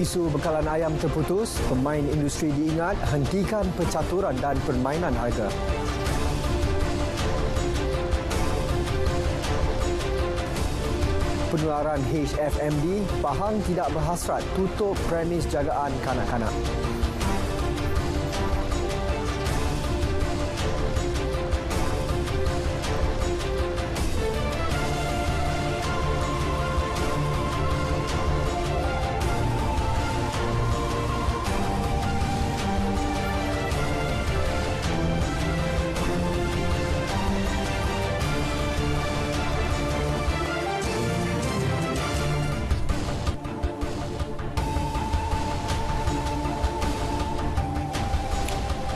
Isu bekalan ayam terputus, pemain industri diingat hentikan percaturan dan permainan harga. Penularan HFMD, Pahang tidak berhasrat tutup premis jagaan kanak-kanak.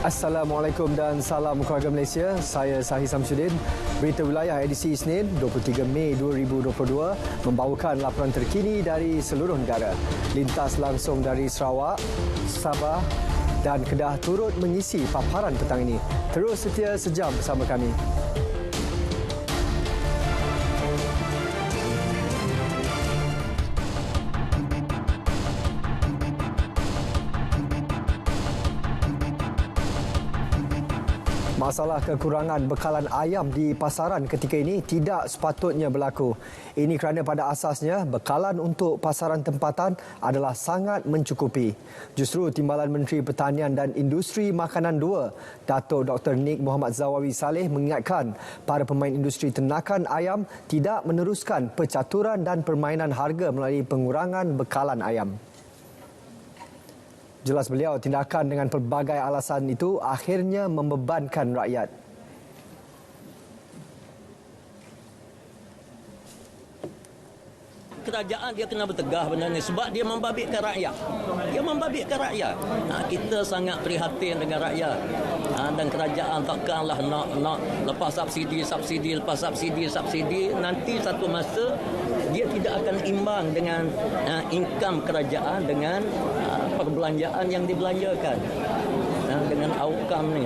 Assalamualaikum dan salam keluarga Malaysia. Saya Sahih Samsudin. Berita Wilayah edisi Isnin 23 Mei 2022 membawakan laporan terkini dari seluruh negara. Lintas langsung dari Sarawak, Sabah dan Kedah turut mengisi paparan petang ini. Terus setia sejam bersama kami. Masalah kekurangan bekalan ayam di pasaran ketika ini tidak sepatutnya berlaku. Ini kerana pada asasnya bekalan untuk pasaran tempatan adalah sangat mencukupi. Justru Timbalan Menteri Pertanian dan Industri Makanan 2, Datuk Dr. Nik Muhammad Zawawi Saleh mengingatkan para pemain industri ternakan ayam tidak meneruskan percaturan dan permainan harga melalui pengurangan bekalan ayam. Jelas beliau, tindakan dengan pelbagai alasan itu akhirnya membebankan rakyat. Kerajaan dia kena bertegah benda ni sebab dia membabitkan rakyat. Dia membabitkan rakyat. Kita sangat prihatin dengan rakyat. Dan kerajaan takkanlah nak lepas subsidi, nanti satu masa dia tidak akan imbang dengan income kerajaan dengan perbelanjaan yang dibelanjakan dengan outcome ni.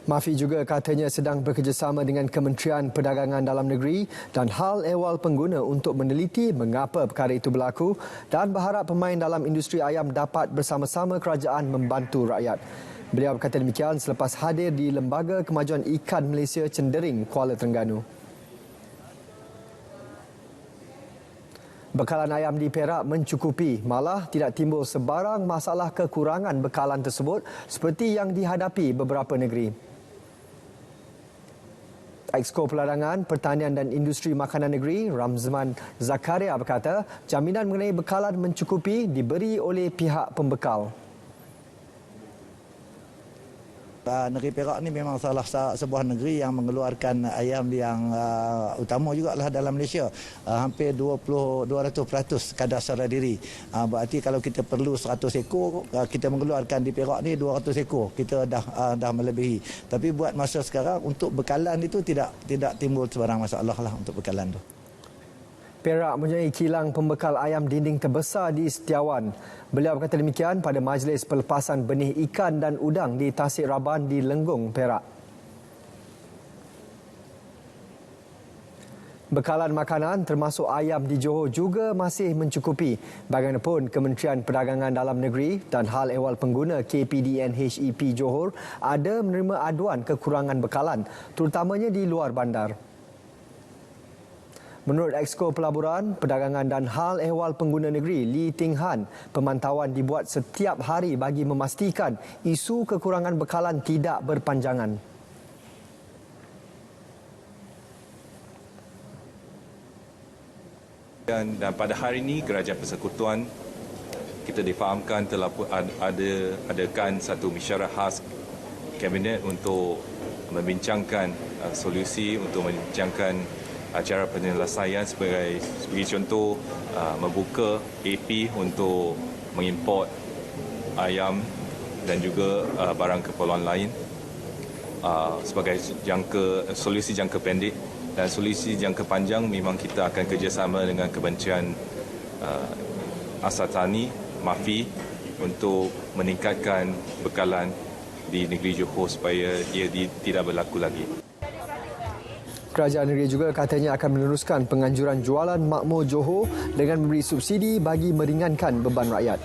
Mafi juga katanya sedang bekerjasama dengan Kementerian Perdagangan Dalam Negeri dan hal ehwal pengguna untuk meneliti mengapa perkara itu berlaku dan berharap pemain dalam industri ayam dapat bersama-sama kerajaan membantu rakyat. Beliau berkata demikian selepas hadir di Lembaga Kemajuan Ikan Malaysia Cendering, Kuala Terengganu. Bekalan ayam di Perak mencukupi, malah tidak timbul sebarang masalah kekurangan bekalan tersebut seperti yang dihadapi beberapa negeri. Exco Peladangan, Pertanian dan Industri Makanan Negeri, Ramzman Zakaria berkata, jaminan mengenai bekalan mencukupi diberi oleh pihak pembekal. Negeri Perak ni memang salah sebuah negeri yang mengeluarkan ayam yang utama jugalah dalam Malaysia. Hampir 200% kadar sedar diri. Berarti kalau kita perlu 100 ekor, kita mengeluarkan di Perak ni 200 ekor. Kita dah melebihi. Tapi buat masa sekarang untuk bekalan itu tidak timbul sebarang masalah lah untuk bekalan tu. Perak mempunyai kilang pembekal ayam dinding terbesar di Setiawan. Beliau berkata demikian pada majlis pelepasan benih ikan dan udang di Tasik Raban di Lenggong, Perak. Bekalan makanan termasuk ayam di Johor juga masih mencukupi. Bagaimanapun, Kementerian Perdagangan Dalam Negeri dan Hal Ehwal Pengguna KPDN HEP Johor ada menerima aduan kekurangan bekalan, terutamanya di luar bandar. Menurut Exco Pelaburan, Perdagangan dan Hal Ehwal Pengguna Negeri Lee Ting Han, pemantauan dibuat setiap hari bagi memastikan isu kekurangan bekalan tidak berpanjangan. Dan pada hari ini Kerajaan Persekutuan kita difahamkan telah adakan satu mesyuarat khas Kabinet untuk membincangkan solusi untuk membincangkan cara penyelesaian sebagai contoh membuka AP untuk mengimport ayam dan juga barang keperluan lain sebagai solusi jangka pendek, dan solusi jangka panjang memang kita akan kerjasama dengan Kementerian Asal Tani, Mafi, untuk meningkatkan bekalan di negeri Johor supaya ia tidak berlaku lagi. Kerajaan negeri juga katanya akan meneruskan penganjuran jualan makmur Johor dengan memberi subsidi bagi meringankan beban rakyat.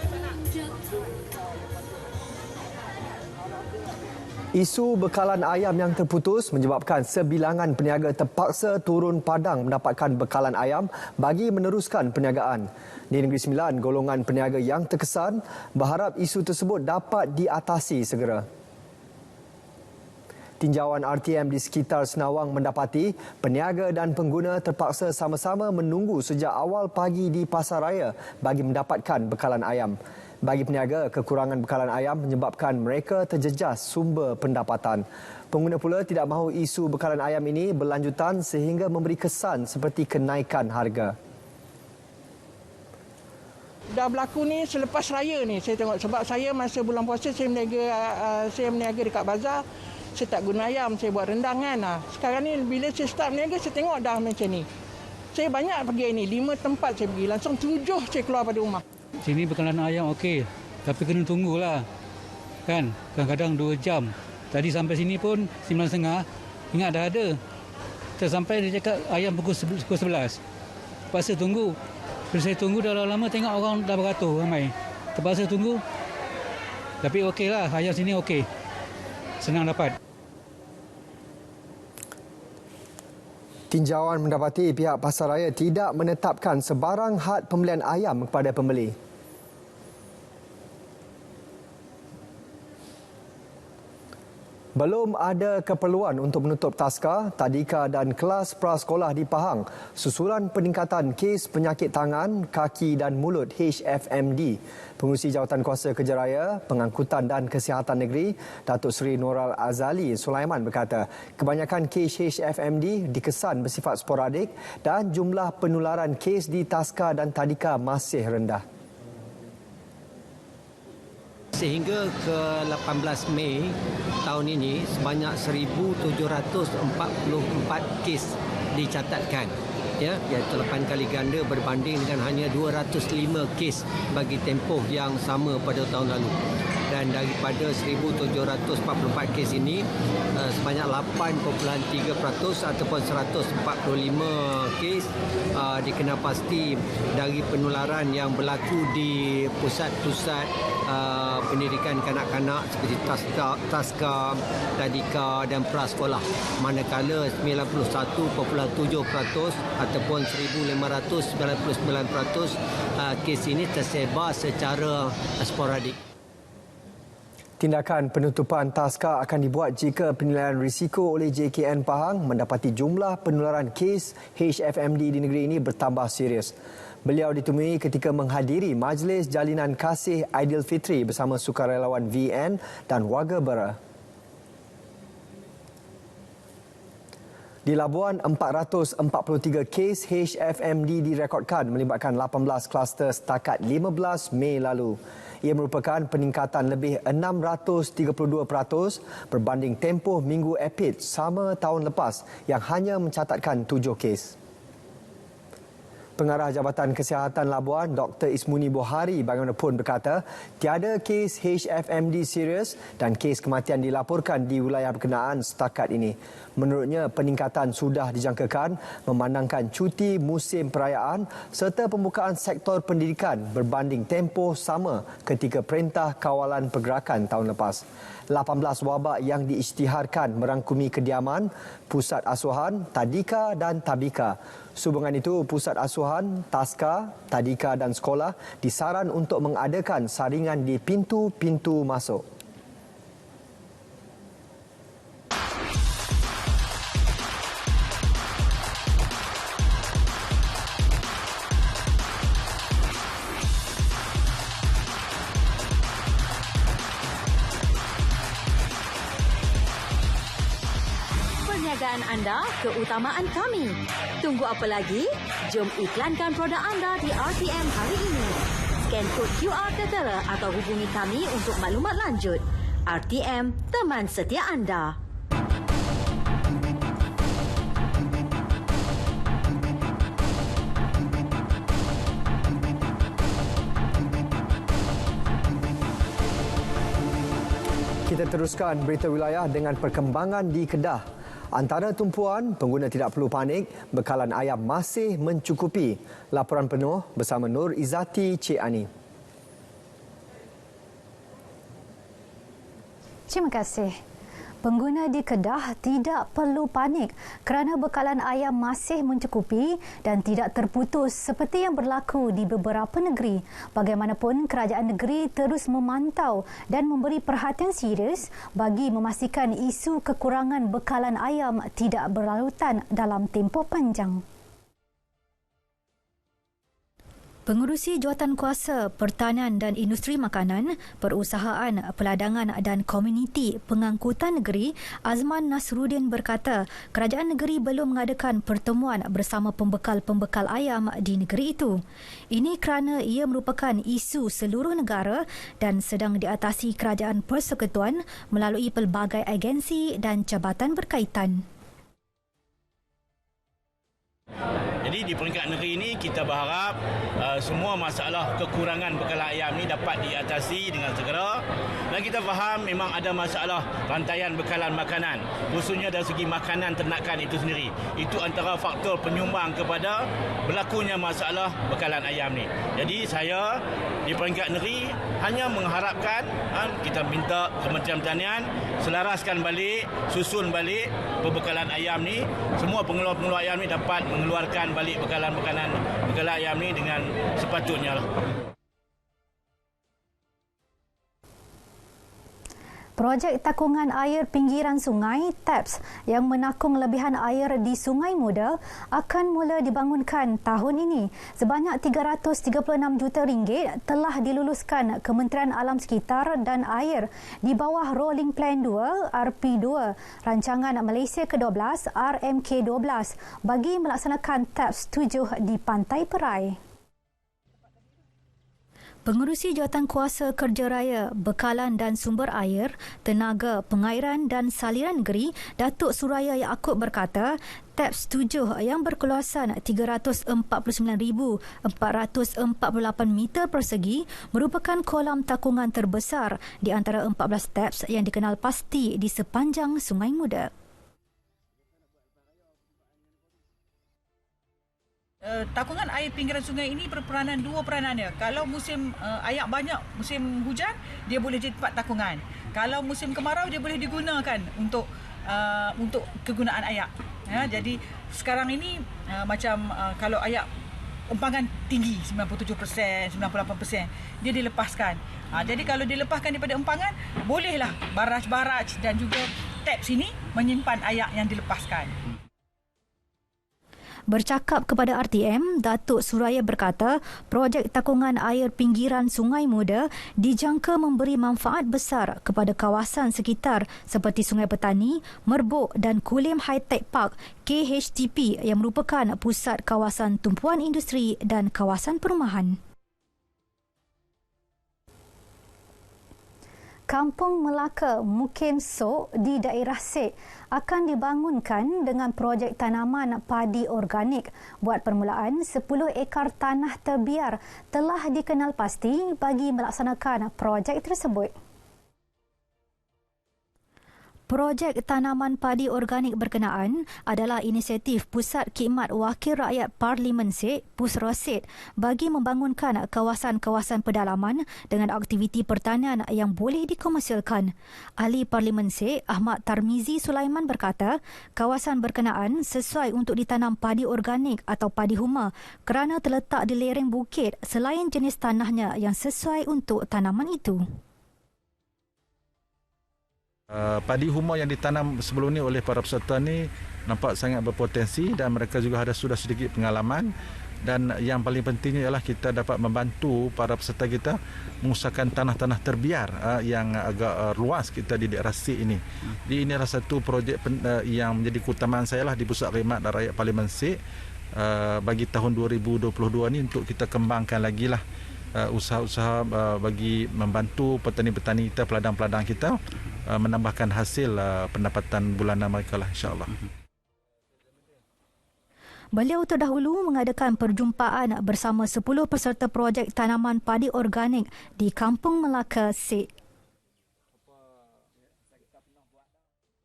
Isu bekalan ayam yang terputus menyebabkan sebilangan peniaga terpaksa turun padang mendapatkan bekalan ayam bagi meneruskan perniagaan. Di Negeri Sembilan, golongan peniaga yang terkesan berharap isu tersebut dapat diatasi segera. Tinjauan RTM di sekitar Senawang mendapati peniaga dan pengguna terpaksa sama-sama menunggu sejak awal pagi di pasaraya bagi mendapatkan bekalan ayam. Bagi peniaga, kekurangan bekalan ayam menyebabkan mereka terjejas sumber pendapatan. Pengguna pula tidak mahu isu bekalan ayam ini berlanjutan sehingga memberi kesan seperti kenaikan harga. Dah berlaku ni selepas raya ni saya tengok, sebab saya masa bulan puasa saya berniaga dekat bazar. Saya tak guna ayam, saya buat rendang kan. Sekarang ni bila saya start berniaga, saya tengok dah macam ni. Saya banyak pergi ni, 5 tempat saya pergi. Langsung 7 saya keluar pada rumah. Sini bekalan ayam okey, tapi kena tunggulah. Kan, kadang-kadang 2 jam. Tadi sampai sini pun 9.30, ingat dah ada. Tersampai dia cakap ayam pukul 11. Terpaksa tunggu. Bila saya tunggu dah lama tengok orang dah beratur ramai. Terpaksa tunggu. Tapi okeylah, ayam sini okey. Senang dapat. Tinjauan mendapati pihak pasaraya tidak menetapkan sebarang had pembelian ayam kepada pembeli. Belum ada keperluan untuk menutup taska, tadika dan kelas prasekolah di Pahang susulan peningkatan kes penyakit tangan, kaki dan mulut HFMD. Pengurusi Jawatan Kuasa Kerja Raya, Pengangkutan dan Kesihatan Negeri, Datuk Seri Noral Azali Sulaiman berkata, kebanyakan kes HFMD dikesan bersifat sporadik dan jumlah penularan kes di taska dan tadika masih rendah. Sehingga ke 18 Mei tahun ini, sebanyak 1,744 kes dicatatkan. Ya, iaitu 8 kali ganda berbanding dengan hanya 205 kes bagi tempoh yang sama pada tahun lalu. Dan daripada 1,744 kes ini, sebanyak 8.3% ataupun 145 kes dikenal pasti dari penularan yang berlaku di pusat-pusat pendidikan kanak-kanak seperti taska, tadika dan prasekolah. Manakala 91.7% ataupun 1,599% kes ini tersebar secara sporadik. Tindakan penutupan taska akan dibuat jika penilaian risiko oleh JKN Pahang mendapati jumlah penularan kes HFMD di negeri ini bertambah serius. Beliau ditemui ketika menghadiri Majlis Jalinan Kasih Aidilfitri bersama sukarelawan VN dan warga Bera. Di Labuan, 443 kes HFMD direkodkan melibatkan 18 kluster setakat 15 Mei lalu. Ia merupakan peningkatan lebih 632% berbanding tempoh minggu epid sama tahun lepas yang hanya mencatatkan 7 kes. Pengarah Jabatan Kesihatan Labuan, Dr. Ismuni Bohari bagaimanapun berkata, tiada kes HFMD serius dan kes kematian dilaporkan di wilayah berkenaan setakat ini. Menurutnya, peningkatan sudah dijangkakan memandangkan cuti musim perayaan serta pembukaan sektor pendidikan berbanding tempoh sama ketika Perintah Kawalan Pergerakan tahun lepas. 18 wabak yang diisytiharkan merangkumi kediaman, pusat asuhan, tadika dan tabika. Sehubungan itu, pusat asuhan, taska, tadika dan sekolah disaran untuk mengadakan saringan di pintu-pintu masuk. Perniagaan anda, keutamaan kami. Tunggu apa lagi? Jom iklankan produk anda di RTM hari ini. Scan kod QR Tertera atau hubungi kami untuk maklumat lanjut. RTM, teman setia anda. Kita teruskan berita wilayah dengan perkembangan di Kedah. Antara tumpuan, pengguna tidak perlu panik, bekalan ayam masih mencukupi. Laporan penuh bersama Nur Izzati Cik Ani. Terima kasih. Pengguna di Kedah tidak perlu panik kerana bekalan ayam masih mencukupi dan tidak terputus seperti yang berlaku di beberapa negeri. Bagaimanapun, kerajaan negeri terus memantau dan memberi perhatian serius bagi memastikan isu kekurangan bekalan ayam tidak berlarutan dalam tempoh panjang. Pengerusi Jawatankuasa Pertanian dan Industri Makanan, Perusahaan, Peladangan dan Komuniti Pengangkutan Negeri, Azman Nasruddin berkata, kerajaan negeri belum mengadakan pertemuan bersama pembekal-pembekal ayam di negeri itu. Ini kerana ia merupakan isu seluruh negara dan sedang diatasi Kerajaan Persekutuan melalui pelbagai agensi dan jabatan berkaitan. Jadi di peringkat negeri ini kita berharap semua masalah kekurangan bekalan ayam ini dapat diatasi dengan segera, dan kita faham memang ada masalah rantaian bekalan makanan, khususnya dari segi makanan ternakan itu sendiri. Itu antara faktor penyumbang kepada berlakunya masalah bekalan ayam ni. Jadi saya di peringkat negeri hanya mengharapkan kita minta Kementerian Pertanian selaraskan balik, susun balik pembekalan ayam ni. Semua pengeluar-pengeluar ayam ni dapat mengeluarkan balik bekalan ayam ni dengan sepatutnya lah. Projek takungan air pinggiran sungai TAPS yang menakung lebihan air di Sungai Muda akan mula dibangunkan tahun ini. Sebanyak RM336 juta telah diluluskan Kementerian Alam Sekitar dan Air di bawah Rolling Plan 2 RP2 Rancangan Malaysia ke-12 RMK12 bagi melaksanakan TAPS 7 di Pantai Perai. Pengerusi Jawatankuasa Kerja Raya, Bekalan dan Sumber Air, Tenaga, Pengairan dan Saliran Negeri, Datuk Suraya Yaakob berkata, TAPS 7 yang berkeluasan 349,448 meter persegi merupakan kolam takungan terbesar di antara 14 TAPS yang dikenal pasti di sepanjang Sungai Muda. Takungan air pinggiran sungai ini berperanan dua peranannya. Kalau musim air banyak, musim hujan, dia boleh jadi tempat takungan. Kalau musim kemarau, dia boleh digunakan untuk kegunaan air. Ya, jadi sekarang ini kalau air empangan tinggi 97%, 98%, dia dilepaskan. Jadi kalau dilepaskan daripada empangan, bolehlah baraj-baraj dan juga TAPS ini menyimpan air yang dilepaskan. Bercakap kepada RTM, Datuk Suraya berkata, projek takungan air pinggiran Sungai Muda dijangka memberi manfaat besar kepada kawasan sekitar seperti Sungai Petani, Merbuk dan Kulim High Tech Park KHTP yang merupakan pusat kawasan tumpuan industri dan kawasan perumahan. Kampung Melaka Mukim Sok di daerah Sek akan dibangunkan dengan projek tanaman padi organik. Buat permulaan, 10 ekar tanah terbiar telah dikenal pasti bagi melaksanakan projek tersebut. Projek tanaman padi organik berkenaan adalah inisiatif Pusat Khidmat Wakil Rakyat Parlimen Sek, PUSROSED, bagi membangunkan kawasan-kawasan pedalaman dengan aktiviti pertanian yang boleh dikomersialkan. Ahli Parlimen Sek, Ahmad Tarmizi Sulaiman berkata, kawasan berkenaan sesuai untuk ditanam padi organik atau padi huma kerana terletak di lereng bukit selain jenis tanahnya yang sesuai untuk tanaman itu. Padi huma yang ditanam sebelum ini oleh para peserta ni nampak sangat berpotensi dan mereka juga sudah sedikit pengalaman, dan yang paling pentingnya ialah kita dapat membantu para peserta kita mengusahakan tanah-tanah terbiar yang agak luas kita di daerah Sek ini. Jadi inilah satu projek yang menjadi keutamaan saya lah di Pusat Khidmat Rakyat Parlimen Sek bagi tahun 2022 ni untuk kita kembangkan lagi lah usaha-usaha bagi membantu petani-petani kita, peladang-peladang kita menambahkan hasil pendapatan bulanan mereka lah, insya-Allah. Beliau terdahulu mengadakan perjumpaan bersama 10 peserta projek tanaman padi organik di Kampung Melaka Sek.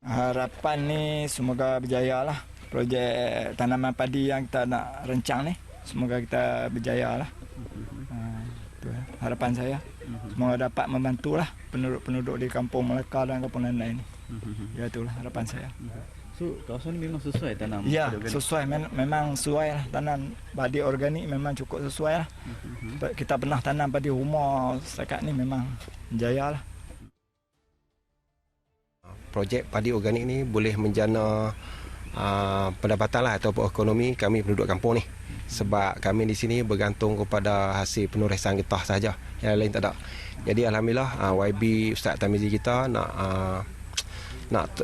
Harapan ni semoga berjaya lah. Projek tanaman padi yang kita nak rencang ni, semoga kita berjaya lah. Itu harapan saya. Semoga dapat membantulah penduduk-penduduk di Kampung Melaka dan Kampung Landai ni. Ya, itulah harapan saya. So, kawasan ni memang sesuai tanam? Ya, sesuai. Memang sesuai lah. Tanam padi organik memang cukup sesuai lah. Kita pernah tanam padi rumah setakat ni memang jaya lah. Projek padi organik ni boleh menjana pendapatan lah ataupun ekonomi kami penduduk kampung ni. Sebab kami di sini bergantung kepada hasil penurusan getah sahaja. Yang lain tak ada. Jadi Alhamdulillah YB Ustaz Tamizi kita nak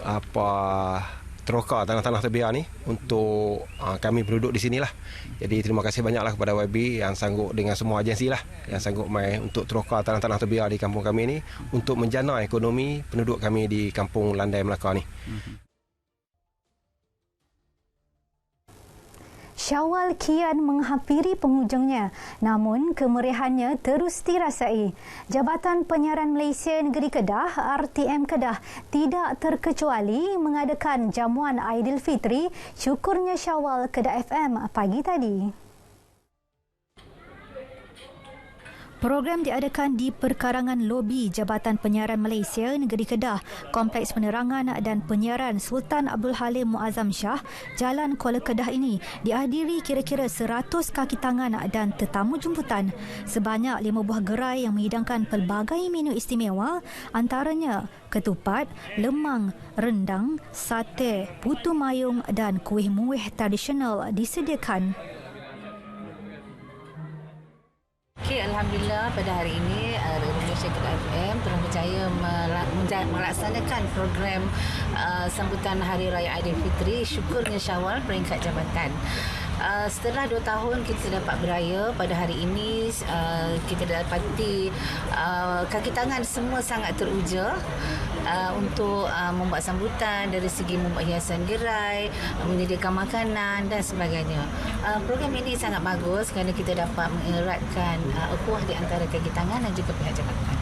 teroka tanah-tanah terbiar ni untuk kami penduduk di sinilah. Jadi terima kasih banyaklah kepada YB yang sanggup dengan semua agensi lah yang sanggup mai untuk teroka tanah-tanah terbiar di kampung kami ni untuk menjana ekonomi penduduk kami di Kampung Landai Melaka ni. Syawal kian menghampiri penghujungnya, namun kemeriahannya terus dirasai. Jabatan Penyiaran Malaysia Negeri Kedah, RTM Kedah, tidak terkecuali mengadakan jamuan Aidilfitri Syukurnya Syawal Kedah FM pagi tadi. Program diadakan di perkarangan lobi Jabatan Penyiaran Malaysia Negeri Kedah, Kompleks Penerangan dan Penyiaran Sultan Abdul Halim Muazzam Shah, Jalan Kuala Kedah ini dihadiri kira-kira 100 kaki tangan dan tetamu jemputan. Sebanyak 5 buah gerai yang menghidangkan pelbagai menu istimewa, antaranya ketupat, lemang, rendang, sate, putu mayung dan kuih muih tradisional disediakan. Okay, Alhamdulillah pada hari ini Radio Malaysia Kedah FM telah berjaya melaksanakan program sambutan Hari Raya Aidilfitri Syukurnya Syawal peringkat jabatan. Setelah 2 tahun kita dapat beraya, pada hari ini kita dapati kaki tangan semua sangat teruja untuk membuat sambutan dari segi membuat hiasan gerai, menyediakan makanan dan sebagainya. Program ini sangat bagus kerana kita dapat mengeratkan ukhuwah di antara kaki tangan dan juga pihak jabatan.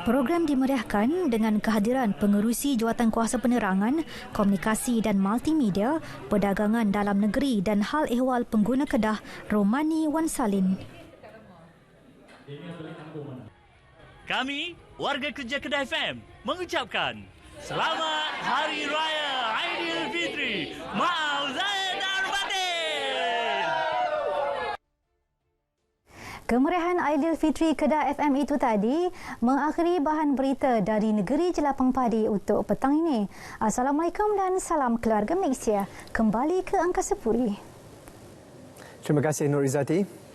Program dimeriahkan dengan kehadiran Pengerusi Jawatankuasa Penerangan, Komunikasi dan Multimedia, Perdagangan Dalam Negeri dan Hal Ehwal Pengguna Kedah, Romani Wan Salin. Kami, warga kerja Kedah FM, mengucapkan Selamat Hari Raya Aidilfitri. Maaf zahir dan batin. Kemeriahan Aidilfitri Kedah FM itu tadi mengakhiri bahan berita dari negeri jelapang padi untuk petang ini. Assalamualaikum dan salam keluarga Malaysia. Kembali ke Angkasa Puri. Terima kasih Nur Izzati.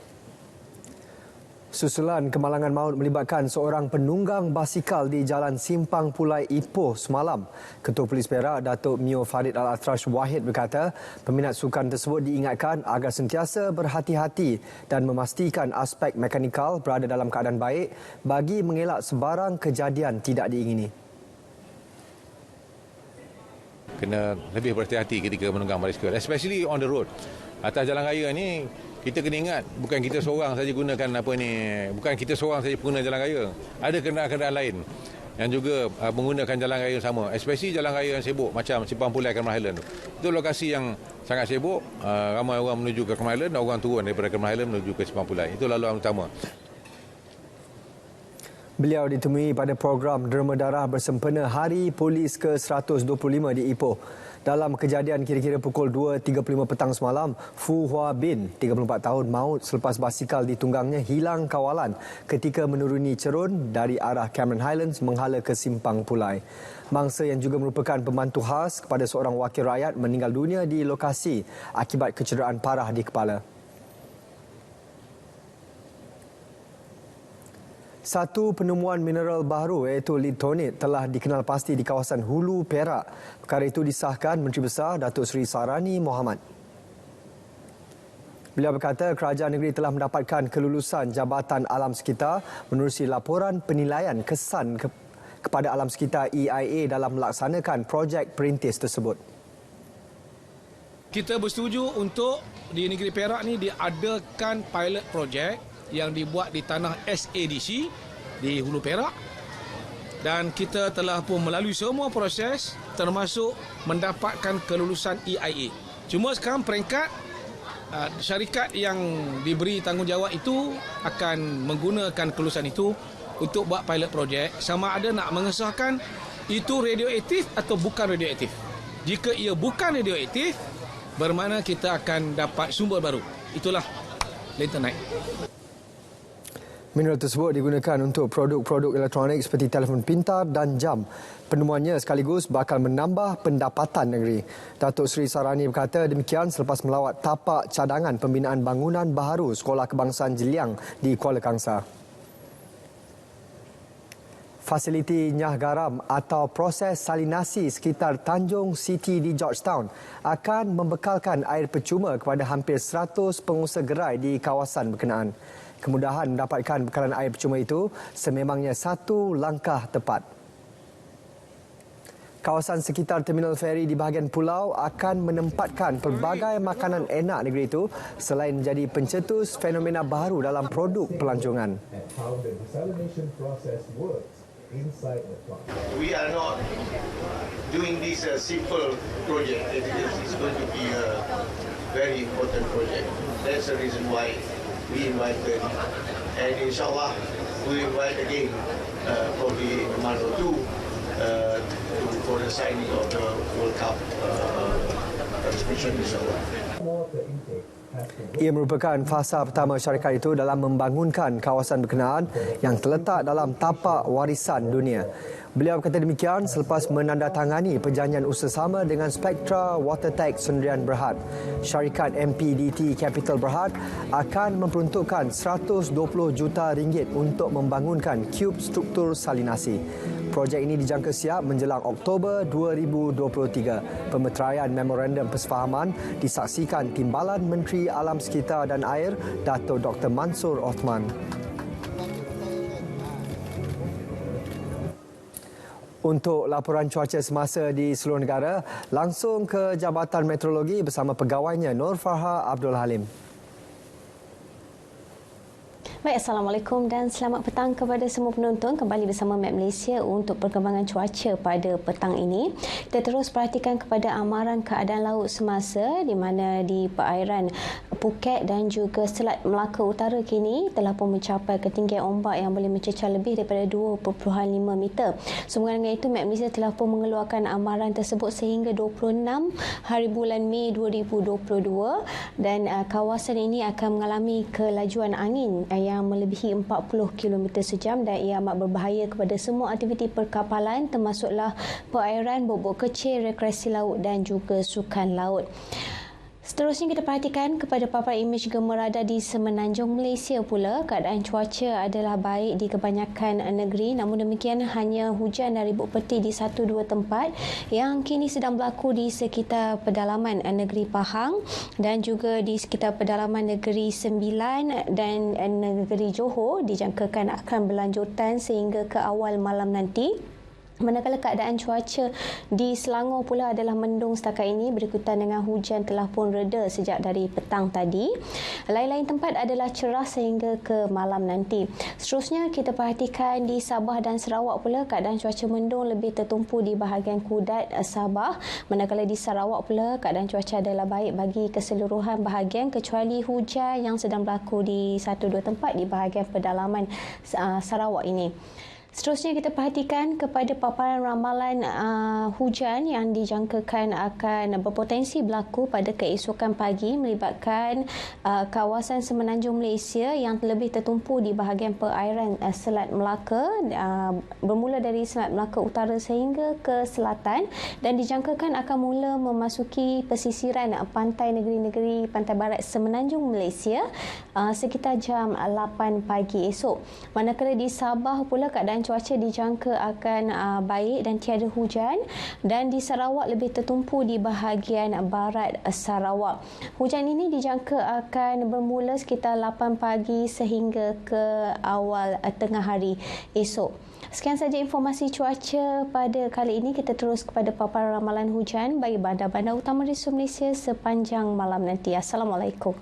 Susulan kemalangan maut melibatkan seorang penunggang basikal di Jalan Simpang Pulai Ipoh semalam. Ketua Polis Perak, Datuk Mio Farid Al-Atrash Wahid berkata, peminat sukan tersebut diingatkan agar sentiasa berhati-hati dan memastikan aspek mekanikal berada dalam keadaan baik bagi mengelak sebarang kejadian tidak diingini. Kena lebih berhati-hati ketika menunggang basikal, especially on the road. Atas jalan raya ni, kita kena ingat bukan kita seorang saja gunakan bukan kita seorang saja pengguna jalan raya. Ada kenderaan-kenderaan lain yang juga menggunakan jalan raya sama, especially jalan raya yang sibuk macam Simpang Pulai Cameron Highland. Itu lokasi yang sangat sibuk, ramai orang menuju ke Cameron Highland dan orang turun daripada Cameron Highland menuju ke Simpang Pulai. Itu laluan utama. Beliau ditemui pada program Derma Darah bersempena Hari Polis ke-125 di Ipoh. Dalam kejadian kira-kira pukul 2.35 petang semalam, Fu Hua Bin, 34 tahun, maut selepas basikal ditunggangnya hilang kawalan ketika menuruni cerun dari arah Cameron Highlands menghala ke Simpang Pulai. Mangsa yang juga merupakan pembantu khas kepada seorang wakil rakyat meninggal dunia di lokasi akibat kecederaan parah di kepala. Satu penemuan mineral baru iaitu lidtonit telah dikenal pasti di kawasan Hulu, Perak. Perkara itu disahkan Menteri Besar Datuk Seri Sarani Mohamad. Beliau berkata kerajaan negeri telah mendapatkan kelulusan Jabatan Alam Sekitar menerusi laporan penilaian kesan kepada alam sekitar EIA dalam melaksanakan projek perintis tersebut. Kita bersetuju untuk di negeri Perak ni diadakan pilot project yang dibuat di tanah SADC di Hulu Perak dan kita telah pun melalui semua proses termasuk mendapatkan kelulusan EIA. Cuma sekarang peringkat syarikat yang diberi tanggungjawab itu akan menggunakan kelulusan itu untuk buat pilot project, sama ada nak mengesahkan itu radioaktif atau bukan radioaktif. Jika ia bukan radioaktif, bermakna kita akan dapat sumber baru. Itulah lanternite. Mineral tersebut digunakan untuk produk-produk elektronik seperti telefon pintar dan jam. Penemuannya sekaligus bakal menambah pendapatan negeri. Datuk Seri Sarani berkata demikian selepas melawat tapak cadangan pembinaan bangunan baharu Sekolah Kebangsaan Jeliang di Kuala Kangsar. Fasiliti nyah garam atau proses salinasi sekitar Tanjung City di Georgetown akan membekalkan air percuma kepada hampir 100 pengusaha gerai di kawasan berkenaan. Kemudahan mendapatkan bekalan air percuma itu sememangnya satu langkah tepat. Kawasan sekitar Terminal Feri di bahagian pulau akan menempatkan pelbagai makanan enak negeri itu selain menjadi pencetus fenomena baru dalam produk pelancongan. We are not doing this a simple project. It's going to be a very important project. That's the reason why we invited, and inshallah we invite again probably a month or two for the signing of the World Cup transmission inshallah. Ia merupakan fasa pertama syarikat itu dalam membangunkan kawasan berkenaan yang terletak dalam tapak warisan dunia. Beliau berkata demikian selepas menandatangani perjanjian usaha dengan Spectra Watertech Sdn Berhad. Syarikat MPDT Capital Berhad akan memperuntukkan 120 juta ringgit untuk membangunkan kub struktur salinasi. Projek ini dijangka siap menjelang Oktober 2023. Pemeteraian memorandum persefahaman disaksikan Timbalan Menteri Alam Sekitar dan Air Dato' Dr. Mansur Othman. Untuk laporan cuaca semasa di seluruh negara, langsung ke Jabatan Meteorologi bersama pegawainya Nur Farha Abdul Halim. Baik, Assalamualaikum dan selamat petang kepada semua penonton. Kembali bersama Map Malaysia untuk perkembangan cuaca pada petang ini. Kita terus perhatikan kepada amaran keadaan laut semasa di mana di perairan Phuket dan juga Selat Melaka Utara kini telah pun mencapai ketinggian ombak yang boleh mencecah lebih daripada 2.5 meter. Sehubungan dengan itu, Map Malaysia telah pun mengeluarkan amaran tersebut sehingga 26 hari bulan Mei 2022 dan kawasan ini akan mengalami kelajuan angin yang melebihi 40 km sejam dan ia amat berbahaya kepada semua aktiviti perkapalan termasuklah perairan, bobot kecil, rekreasi laut dan juga sukan laut. Seterusnya kita perhatikan kepada paparan imej gempa radar di Semenanjung Malaysia pula. Keadaan cuaca adalah baik di kebanyakan negeri, namun demikian hanya hujan dan ribut peti di 1-2 tempat yang kini sedang berlaku di sekitar pedalaman negeri Pahang dan juga di sekitar pedalaman negeri Sembilan dan negeri Johor dijangkakan akan berlanjutan sehingga ke awal malam nanti. Manakala keadaan cuaca di Selangor pula adalah mendung setakat ini berikutan dengan hujan telah pun reda sejak dari petang tadi. Lain-lain tempat adalah cerah sehingga ke malam nanti. Seterusnya kita perhatikan di Sabah dan Sarawak pula keadaan cuaca mendung lebih tertumpu di bahagian Kudat Sabah. Manakala di Sarawak pula keadaan cuaca adalah baik bagi keseluruhan bahagian kecuali hujan yang sedang berlaku di 1-2 tempat di bahagian pedalaman Sarawak ini. Seterusnya kita perhatikan kepada paparan ramalan hujan yang dijangkakan akan berpotensi berlaku pada keesokan pagi melibatkan kawasan Semenanjung Malaysia yang terlebih tertumpu di bahagian perairan Selat Melaka bermula dari Selat Melaka Utara sehingga ke selatan dan dijangkakan akan mula memasuki pesisiran pantai negeri-negeri pantai barat Semenanjung Malaysia sekitar jam 8 pagi esok. Manakala di Sabah pula keadaan cuaca dijangka akan baik dan tiada hujan dan di Sarawak lebih tertumpu di bahagian barat Sarawak. Hujan ini dijangka akan bermula sekitar 8 pagi sehingga ke awal tengah hari esok. Sekian saja informasi cuaca pada kali ini. Kita terus kepada paparan ramalan hujan bagi bandar-bandar utama di seluruh Malaysia sepanjang malam nanti. Assalamualaikum.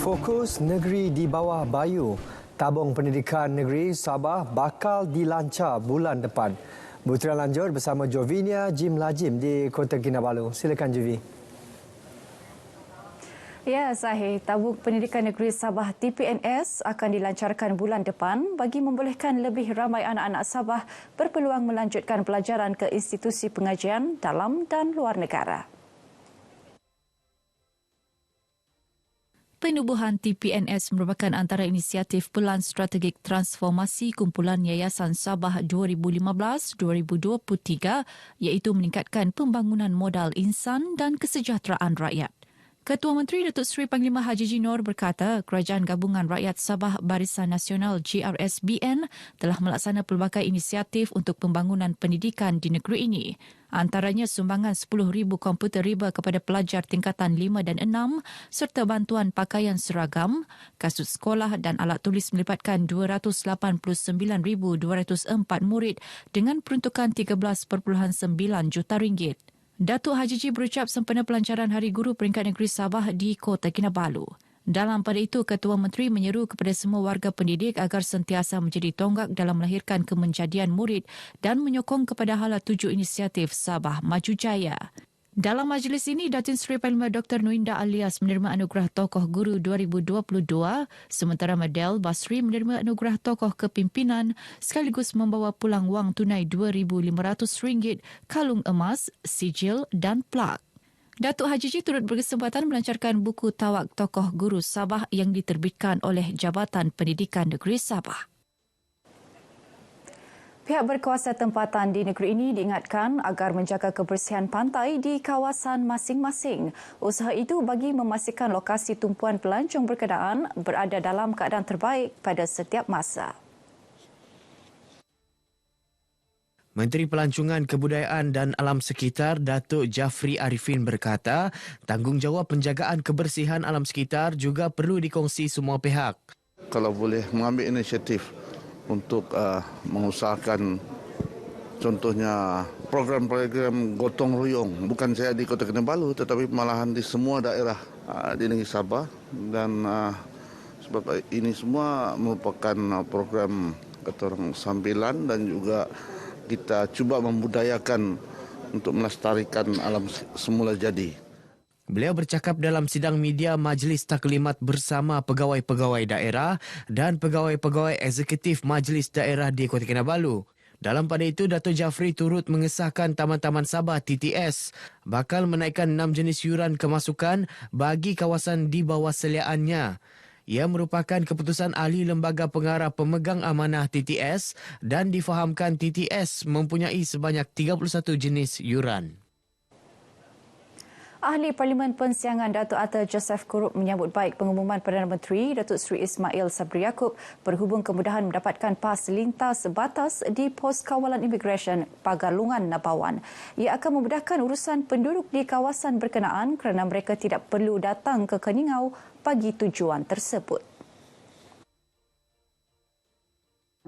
Fokus negeri di bawah Bayu. Tabung pendidikan negeri Sabah bakal dilancar bulan depan. Butiran lanjut bersama Jovinia Jim Lajim di Kota Kinabalu. Silakan Jovi. Ya, Zahir. Tabung pendidikan negeri Sabah TPNS akan dilancarkan bulan depan bagi membolehkan lebih ramai anak-anak Sabah berpeluang melanjutkan pelajaran ke institusi pengajian dalam dan luar negara. Penubuhan TPNS merupakan antara inisiatif Pelan Strategik Transformasi Kumpulan Yayasan Sabah 2015-2023 iaitu meningkatkan pembangunan modal insan dan kesejahteraan rakyat. Ketua Menteri Datuk Seri Panglima Haji Jinor berkata Kerajaan Gabungan Rakyat Sabah Barisan Nasional GRSBN telah melaksana pelbagai inisiatif untuk pembangunan pendidikan di negeri ini. Antaranya sumbangan 10,000 komputer riba kepada pelajar tingkatan 5 dan 6 serta bantuan pakaian seragam, kasut sekolah dan alat tulis melibatkan 289,204 murid dengan peruntukan 13.9 juta ringgit. Datuk Haji Ji berucap sempena pelancaran Hari Guru Peringkat Negeri Sabah di Kota Kinabalu. Dalam pada itu, Ketua Menteri menyeru kepada semua warga pendidik agar sentiasa menjadi tonggak dalam melahirkan kemenjadian murid dan menyokong kepada hala tuju inisiatif Sabah Maju Jaya. Dalam majlis ini, Datin Seri Panglima Dr. Nuinda Alias menerima anugerah Tokoh Guru 2022, sementara Medel Basri menerima anugerah Tokoh Kepimpinan sekaligus membawa pulang wang tunai RM2,500, kalung emas, sijil dan plak. Datuk Haji Ji turut berkesempatan melancarkan buku Tawak Tokoh Guru Sabah yang diterbitkan oleh Jabatan Pendidikan Negeri Sabah. Pihak berkuasa tempatan di negeri ini diingatkan agar menjaga kebersihan pantai di kawasan masing-masing. Usaha itu bagi memastikan lokasi tumpuan pelancong berkenaan berada dalam keadaan terbaik pada setiap masa. Menteri Pelancongan Kebudayaan dan Alam Sekitar Datuk Jafri Arifin berkata, tanggungjawab penjagaan kebersihan alam sekitar juga perlu dikongsi semua pihak. Kalau boleh mengambil inisiatif untuk mengusahakan contohnya program-program gotong royong, bukan saya di Kota Kinabalu tetapi malahan di semua daerah di negeri Sabah, dan sebab ini semua merupakan program kata orang sambilan dan juga kita cuba membudayakan untuk melestarikan alam semula jadi. Beliau bercakap dalam sidang media Majlis Taklimat bersama pegawai-pegawai daerah dan pegawai-pegawai eksekutif Majlis Daerah di Kota Kinabalu. Dalam pada itu, Dato' Jafri turut mengesahkan Taman-Taman Sabah TTS bakal menaikkan 6 jenis yuran kemasukan bagi kawasan di bawah seliaannya. Ia merupakan keputusan ahli Lembaga Pengarah Pemegang Amanah TTS dan difahamkan TTS mempunyai sebanyak 31 jenis yuran. Ahli Parlimen Pensiangan Datuk Atta Joseph Kurup menyambut baik pengumuman Perdana Menteri Datuk Seri Ismail Sabri Yaakob berhubung kemudahan mendapatkan pas lintas batas di pos kawalan imigresen Pagalungan Nabawan. Ia akan memudahkan urusan penduduk di kawasan berkenaan kerana mereka tidak perlu datang ke Keningau bagi tujuan tersebut.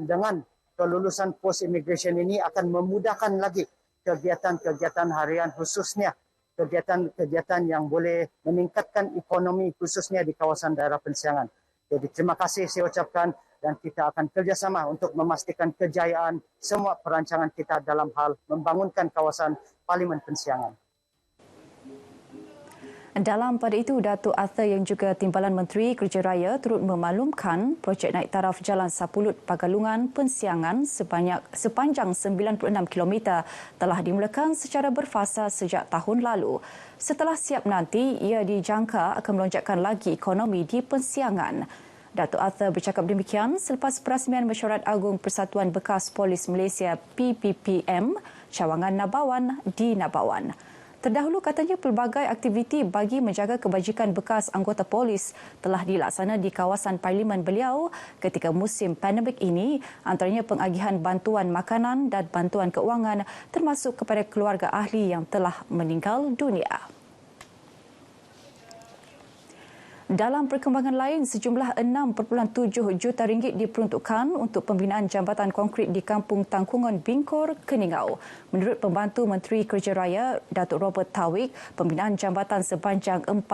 Dengan kelulusan pos imigresen ini akan memudahkan lagi kegiatan-kegiatan harian, khususnya kegiatan-kegiatan yang boleh meningkatkan ekonomi khususnya di kawasan daerah pensiangan. Jadi terima kasih saya ucapkan dan kita akan kerjasama untuk memastikan kejayaan semua perancangan kita dalam hal membangunkan kawasan Parlimen Pensiangan. Dalam pada itu, Datuk Arthur yang juga Timbalan Menteri Kerja Raya turut memaklumkan projek naik taraf Jalan Sapulut Pagalungan Pensiangan sepanjang 96 km telah dimulakan secara berfasa sejak tahun lalu. Setelah siap nanti, ia dijangka akan melonjakkan lagi ekonomi di Pensiangan. Datuk Arthur bercakap demikian selepas perasmian Mesyuarat Agung Persatuan Bekas Polis Malaysia PPPM Cawangan Nabawan di Nabawan. Terdahulu katanya pelbagai aktiviti bagi menjaga kebajikan bekas anggota polis telah dilaksana di kawasan parlimen beliau ketika musim pandemik ini, antaranya pengagihan bantuan makanan dan bantuan keuangan termasuk kepada keluarga ahli yang telah meninggal dunia. Dalam perkembangan lain, sejumlah 6.7 juta ringgit diperuntukkan untuk pembinaan jambatan konkrit di Kampung Tangkungan Bingkor, Keningau. Menurut Pembantu Menteri Kerja Raya, Datuk Robert Tawik, pembinaan jambatan sepanjang 40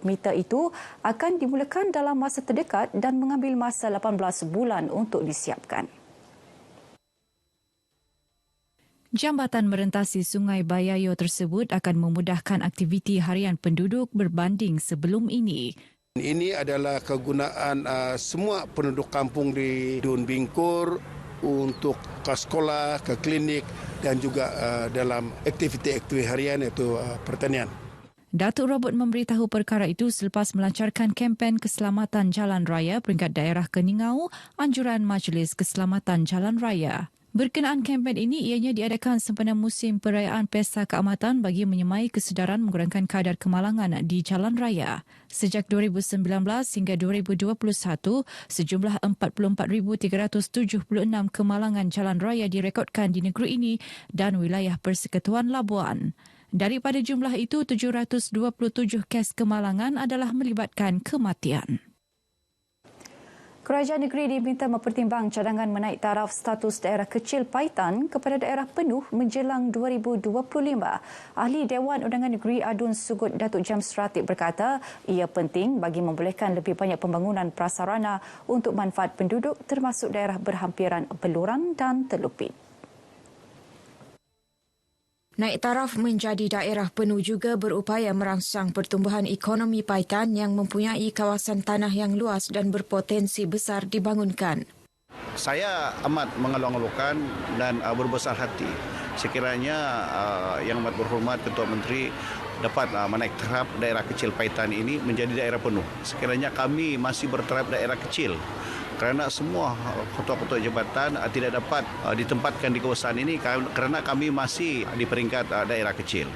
meter itu akan dimulakan dalam masa terdekat dan mengambil masa 18 bulan untuk disiapkan. Jambatan merentasi Sungai Bayayo tersebut akan memudahkan aktiviti harian penduduk berbanding sebelum ini. Ini adalah kegunaan semua penduduk kampung di Dun Bingkor untuk ke sekolah, ke klinik dan juga dalam aktiviti-aktiviti harian iaitu pertanian. Datuk Robert memberitahu perkara itu selepas melancarkan kempen keselamatan jalan raya peringkat daerah Keningau, anjuran Majlis Keselamatan Jalan Raya. Berkenaan kempen ini, ianya diadakan sempena musim perayaan Pesta Keamatan bagi menyemai kesedaran mengurangkan kadar kemalangan di jalan raya. Sejak 2019 hingga 2021, sejumlah 44,376 kemalangan jalan raya direkodkan di negeri ini dan wilayah Persekutuan Labuan. Daripada jumlah itu, 727 kes kemalangan adalah melibatkan kematian. Kerajaan negeri diminta mempertimbang cadangan menaik taraf status daerah kecil Paitan kepada daerah penuh menjelang 2025. Ahli Dewan Undangan Negeri Adun Sugut Datuk James Ratib berkata, ia penting bagi membolehkan lebih banyak pembangunan prasarana untuk manfaat penduduk termasuk daerah berhampiran Beluran dan Telupit. Naik taraf menjadi daerah penuh juga berupaya merangsang pertumbuhan ekonomi Paitan yang mempunyai kawasan tanah yang luas dan berpotensi besar dibangunkan. Saya amat mengeluh-ngeluhkan dan berbesar hati sekiranya Yang Amat Berhormat Ketua Menteri dapat menaik taraf daerah kecil Paitan ini menjadi daerah penuh. Sekiranya kami masih bertaraf daerah kecil, kerana semua ketua-ketua jabatan tidak dapat ditempatkan di kawasan ini kerana kami masih di peringkat daerah kecil.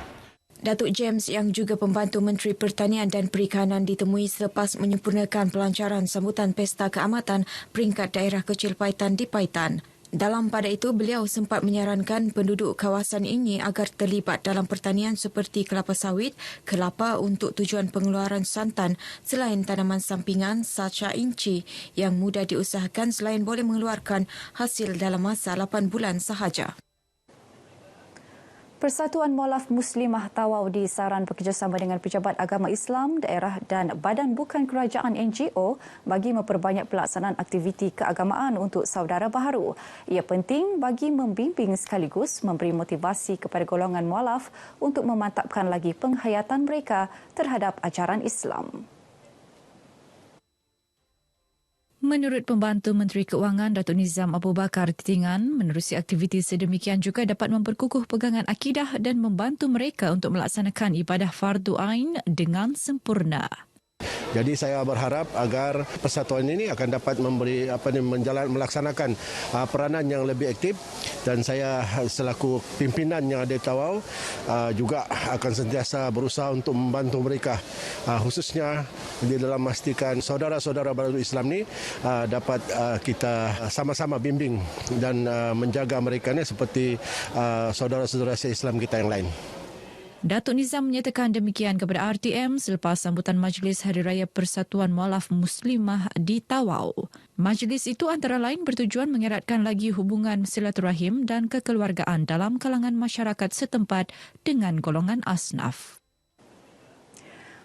Datuk James yang juga Pembantu Menteri Pertanian dan Perikanan ditemui selepas menyempurnakan pelancaran sambutan Pesta Keamatan peringkat daerah kecil Paitan di Paitan. Dalam pada itu, beliau sempat menyarankan penduduk kawasan ini agar terlibat dalam pertanian seperti kelapa sawit, kelapa untuk tujuan pengeluaran santan selain tanaman sampingan saca inci yang mudah diusahakan selain boleh mengeluarkan hasil dalam masa 8 bulan sahaja. Persatuan Mualaf Muslimah Tawau disaran bekerjasama dengan Pejabat Agama Islam, daerah dan badan bukan kerajaan NGO bagi memperbanyak pelaksanaan aktiviti keagamaan untuk saudara baharu. Ia penting bagi membimbing sekaligus memberi motivasi kepada golongan mualaf untuk memantapkan lagi penghayatan mereka terhadap ajaran Islam. Menurut Pembantu Menteri Keuangan Datuk Nizam Abu Bakar Titingan, menerusi aktiviti sedemikian juga dapat memperkukuh pegangan akidah dan membantu mereka untuk melaksanakan ibadah fardu ain dengan sempurna. Jadi saya berharap agar persatuan ini akan dapat melaksanakan peranan yang lebih aktif, dan saya selaku pimpinan yang ada di Tawau juga akan sentiasa berusaha untuk membantu mereka, khususnya di dalam memastikan saudara-saudara baru Islam ini dapat kita sama-sama bimbing dan menjaga mereka ini seperti saudara-saudara Islam kita yang lain. Datuk Nizam menyatakan demikian kepada RTM selepas sambutan Majlis Hari Raya Persatuan Mualaf Muslimah di Tawau. Majlis itu antara lain bertujuan mengeratkan lagi hubungan silaturahim dan kekeluargaan dalam kalangan masyarakat setempat dengan golongan asnaf.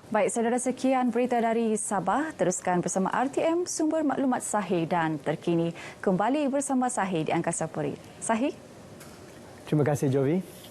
Baik, saudara, sekian berita dari Sabah. Teruskan bersama RTM, sumber maklumat sahih dan terkini. Kembali bersama Sahih di Angkasa Puri. Sahih? Terima kasih, Jovi.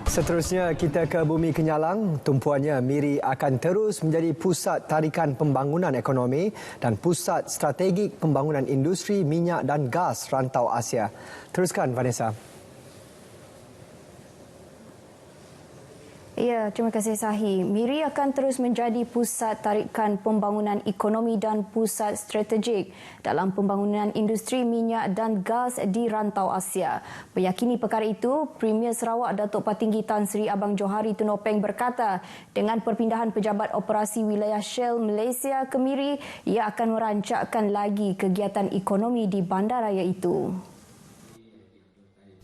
Seterusnya kita ke Bumi Kenyalang. Tumpuannya Miri akan terus menjadi pusat tarikan pembangunan ekonomi dan pusat strategik pembangunan industri minyak dan gas rantau Asia. Teruskan, Vanessa. Ya, terima kasih Sahi. Miri akan terus menjadi pusat tarikan pembangunan ekonomi dan pusat strategik dalam pembangunan industri minyak dan gas di rantau Asia. Meyakini perkara itu, Premier Sarawak Datuk Patinggi Tan Sri Abang Johari Tunopeng berkata, dengan perpindahan pejabat operasi wilayah Shell Malaysia ke Miri, ia akan merancakkan lagi kegiatan ekonomi di bandaraya itu.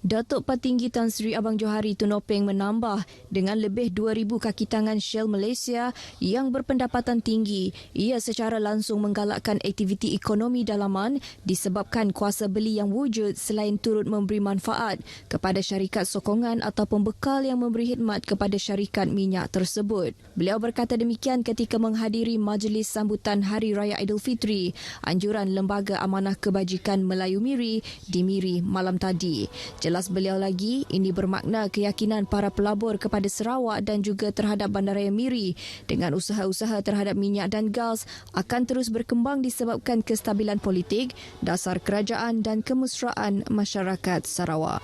Datuk Patinggi Tan Sri Abang Johari Tunopeng menambah, dengan lebih 2,000 kaki tangan Shell Malaysia yang berpendapatan tinggi, ia secara langsung menggalakkan aktiviti ekonomi dalaman disebabkan kuasa beli yang wujud selain turut memberi manfaat kepada syarikat sokongan atau pembekal yang memberi khidmat kepada syarikat minyak tersebut. Beliau berkata demikian ketika menghadiri majlis sambutan Hari Raya Aidilfitri, anjuran Lembaga Amanah Kebajikan Melayu Miri di Miri malam tadi. Jelas beliau lagi, ini bermakna keyakinan para pelabur kepada Sarawak dan juga terhadap bandaraya Miri dengan usaha-usaha terhadap minyak dan gas akan terus berkembang disebabkan kestabilan politik, dasar kerajaan dan kemesraan masyarakat Sarawak.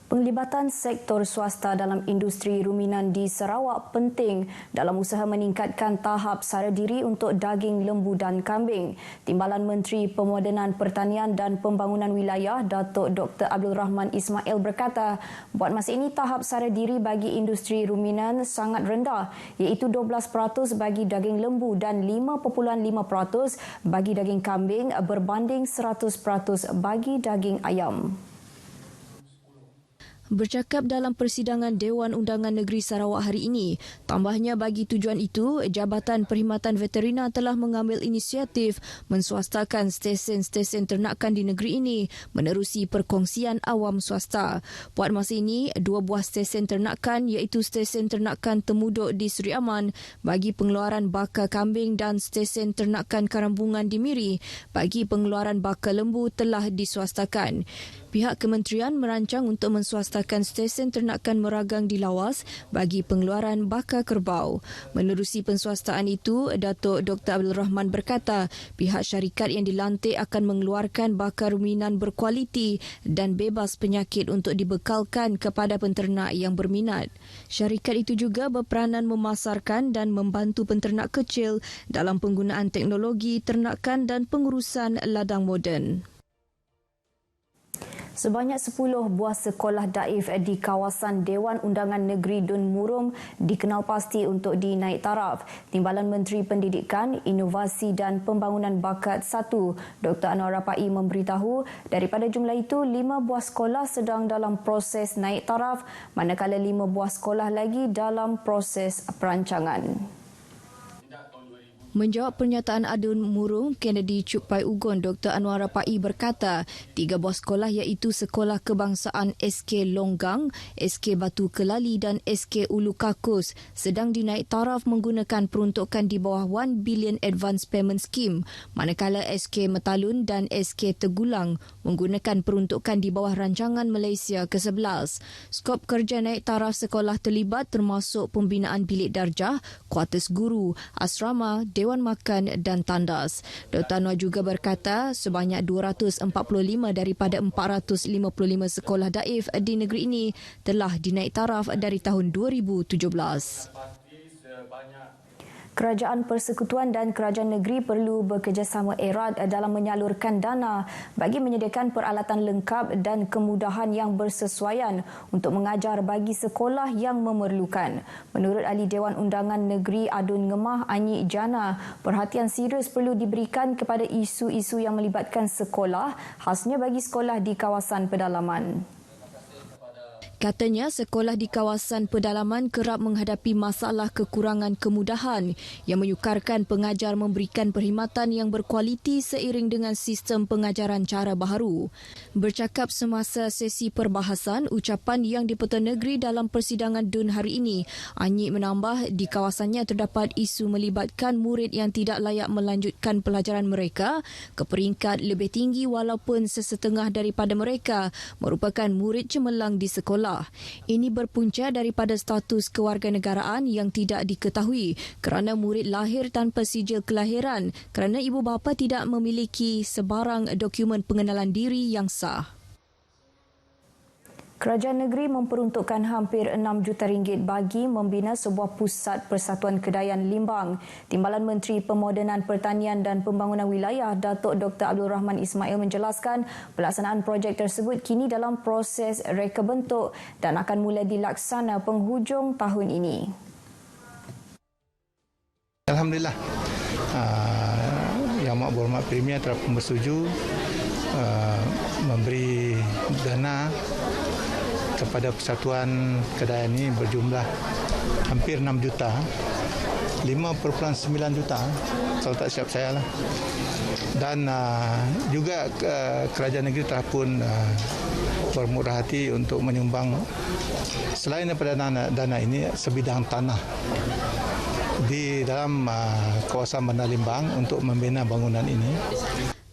Penglibatan sektor swasta dalam industri ruminan di Sarawak penting dalam usaha meningkatkan tahap sara diri untuk daging lembu dan kambing. Timbalan Menteri Pemodenan Pertanian dan Pembangunan Wilayah Datuk Dr. Abdul Rahman Ismail berkata, buat masa ini tahap sara diri bagi industri ruminan sangat rendah, iaitu 12% bagi daging lembu dan 5.5% bagi daging kambing berbanding 100% bagi daging ayam. Bercakap dalam persidangan Dewan Undangan Negeri Sarawak hari ini, tambahnya bagi tujuan itu, Jabatan Perkhidmatan Veterina telah mengambil inisiatif menswastakan stesen-stesen ternakan di negeri ini menerusi perkongsian awam swasta. Buat masa ini, 2 buah stesen ternakan iaitu stesen ternakan Temuduk di Seri Aman bagi pengeluaran baka kambing dan stesen ternakan Karambungan di Miri bagi pengeluaran baka lembu telah diswastakan. Pihak kementerian merancang untuk menswastakan stesen ternakan Meragang di Lawas bagi pengeluaran baka kerbau. Menerusi penswastaan itu, Datuk Dr. Abdul Rahman berkata, pihak syarikat yang dilantik akan mengeluarkan baka ruminan berkualiti dan bebas penyakit untuk dibekalkan kepada penternak yang berminat. Syarikat itu juga berperanan memasarkan dan membantu penternak kecil dalam penggunaan teknologi ternakan dan pengurusan ladang moden. Sebanyak 10 buah sekolah daif di kawasan Dewan Undangan Negeri Dun Murum dikenal pasti untuk dinaik taraf. Timbalan Menteri Pendidikan, Inovasi dan Pembangunan Bakat 1, Dr. Anwar Rapai memberitahu daripada jumlah itu 5 buah sekolah sedang dalam proses naik taraf manakala 5 buah sekolah lagi dalam proses perancangan. Menjawab pernyataan Adun Murung, Kennedy Cupai Ugon Dr. Anwar Rapai berkata, 3 buah sekolah iaitu Sekolah Kebangsaan SK Longgang, SK Batu Kelali dan SK Ulu Kakus sedang dinaik taraf menggunakan peruntukan di bawah 1 Billion Advance Payment Scheme, manakala SK Metalun dan SK Tegulang menggunakan peruntukan di bawah Rancangan Malaysia ke-11. Skop kerja naik taraf sekolah terlibat termasuk pembinaan bilik darjah, kuartus guru, asrama, Dewan Makan dan tandas. Dr. Anwar juga berkata sebanyak 245 daripada 455 sekolah daif di negeri ini telah dinaik taraf dari tahun 2017. Kerajaan Persekutuan dan Kerajaan Negeri perlu bekerjasama erat dalam menyalurkan dana bagi menyediakan peralatan lengkap dan kemudahan yang bersesuaian untuk mengajar bagi sekolah yang memerlukan. Menurut Ahli Dewan Undangan Negeri Adun Ngemah Anyi Jana, perhatian serius perlu diberikan kepada isu-isu yang melibatkan sekolah, khasnya bagi sekolah di kawasan pedalaman. Katanya sekolah di kawasan pedalaman kerap menghadapi masalah kekurangan kemudahan yang menyukarkan pengajar memberikan perkhidmatan yang berkualiti seiring dengan sistem pengajaran cara baharu. Bercakap semasa sesi perbahasan ucapan yang di-Perdana Negeri dalam persidangan DUN hari ini, Anyi menambah di kawasannya terdapat isu melibatkan murid yang tidak layak melanjutkan pelajaran mereka ke peringkat lebih tinggi walaupun sesetengah daripada mereka merupakan murid cemerlang di sekolah. Ini berpunca daripada status kewarganegaraan yang tidak diketahui kerana murid lahir tanpa sijil kelahiran kerana ibu bapa tidak memiliki sebarang dokumen pengenalan diri yang sah. Kerajaan negeri memperuntukkan hampir 6 juta ringgit bagi membina sebuah pusat persatuan kedaian limbang. Timbalan Menteri Pemodenan Pertanian dan Pembangunan Wilayah Datuk Dr. Abdul Rahman Ismail menjelaskan pelaksanaan projek tersebut kini dalam proses reka bentuk dan akan mula dilaksana penghujung tahun ini. Alhamdulillah, Yang Amat Berhormat Premier telah pun bersetuju memberi dana kepada persatuan kedaian ini berjumlah hampir 6 juta, 5.9 juta kalau tak silap saya lah. Dan juga kerajaan negeri telah pun bermurah hati untuk menyumbang selain daripada dana ini sebidang tanah di dalam kawasan Bandar Limbang untuk membina bangunan ini.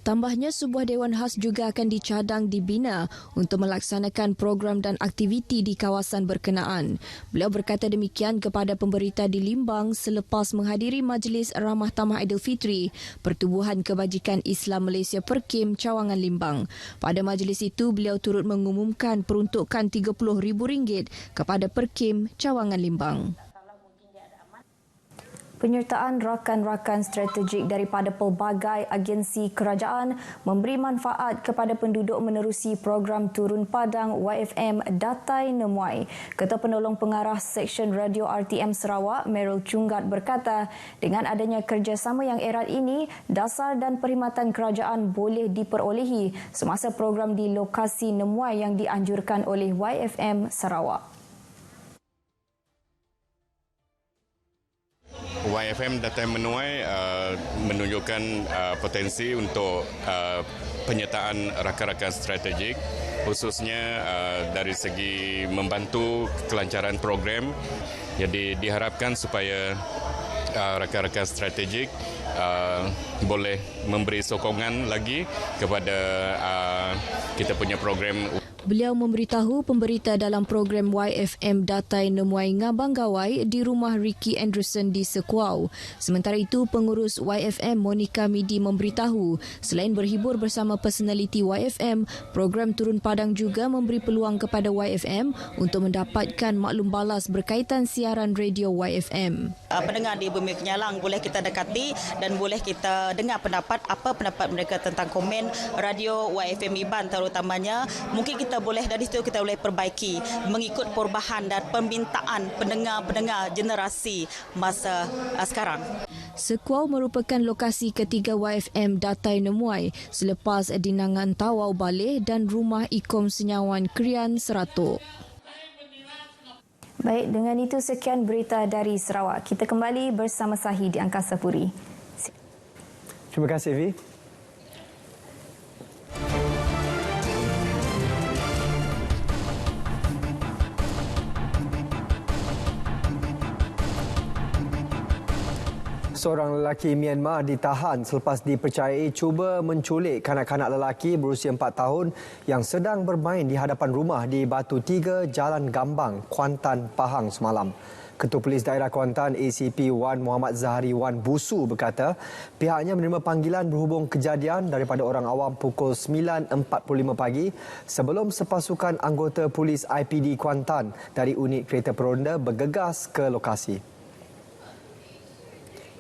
Tambahnya, sebuah dewan khas juga akan dicadang dibina untuk melaksanakan program dan aktiviti di kawasan berkenaan. Beliau berkata demikian kepada pemberita di Limbang selepas menghadiri Majlis Ramah Tamah Aidilfitri Pertubuhan Kebajikan Islam Malaysia Perkim Cawangan Limbang. Pada majlis itu, beliau turut mengumumkan peruntukan RM30,000 kepada Perkim Cawangan Limbang. Penyertaan rakan-rakan strategik daripada pelbagai agensi kerajaan memberi manfaat kepada penduduk menerusi program Turun Padang YFM Datai Nemuai. Ketua Penolong Pengarah Seksyen Radio RTM Sarawak, Merrill Chunggat berkata, dengan adanya kerjasama yang erat ini, dasar dan perkhidmatan kerajaan boleh diperolehi semasa program di lokasi Nemuai yang dianjurkan oleh YFM Sarawak. YFM Datai Menuai menunjukkan potensi untuk penyertaan rakan-rakan strategik, khususnya dari segi membantu kelancaran program. Jadi diharapkan supaya rakan-rakan strategik boleh memberi sokongan lagi kepada kita punya program. Beliau memberitahu pemberita dalam program YFM Datai Nemuai Ngabang Gawai di rumah Ricky Anderson di Sekuau. Sementara itu, pengurus YFM Monica Midi memberitahu, selain berhibur bersama personaliti YFM, program Turun Padang juga memberi peluang kepada YFM untuk mendapatkan maklum balas berkaitan siaran radio YFM. Pendengar di Bumi Kenyalang boleh kita dekati dan boleh kita dengar apa pendapat mereka tentang komen radio YFM Iban terutamanya. Mungkin kita boleh dari situ kita boleh perbaiki mengikut perubahan dan permintaan pendengar-pendengar generasi masa sekarang. Sekuau merupakan lokasi ketiga YFM Datai Nemuai selepas Dinangan Tawau Baleh dan Rumah Ikom Senyawan Krian Seratuk. Baik, dengan itu sekian berita dari Sarawak. Kita kembali bersama Sahi di Angkasa Puri. Terima kasih, Vi. Seorang lelaki Myanmar ditahan selepas dipercayai cuba menculik kanak-kanak lelaki berusia 4 tahun yang sedang bermain di hadapan rumah di Batu 3, Jalan Gambang, Kuantan, Pahang semalam. Ketua Polis Daerah Kuantan ACP Wan Muhammad Zahari Wan Busu berkata pihaknya menerima panggilan berhubung kejadian daripada orang awam pukul 9.45 pagi sebelum sepasukan anggota polis IPD Kuantan dari unit kereta peronda bergegas ke lokasi.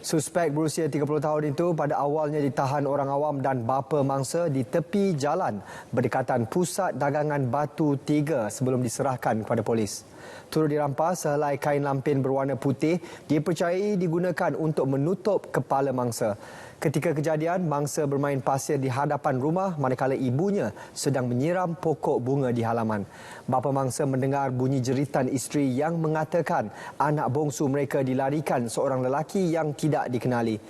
Suspek berusia 30 tahun itu pada awalnya ditahan orang awam dan bapa mangsa di tepi jalan berdekatan pusat dagangan Batu 3 sebelum diserahkan kepada polis. Turut dirampas sehelai kain lampin berwarna putih dipercayai digunakan untuk menutup kepala mangsa. Ketika kejadian, mangsa bermain pasir di hadapan rumah manakala ibunya sedang menyiram pokok bunga di halaman. Bapa mangsa mendengar bunyi jeritan isteri yang mengatakan anak bongsu mereka dilarikan seorang lelaki yang tidak dikenali.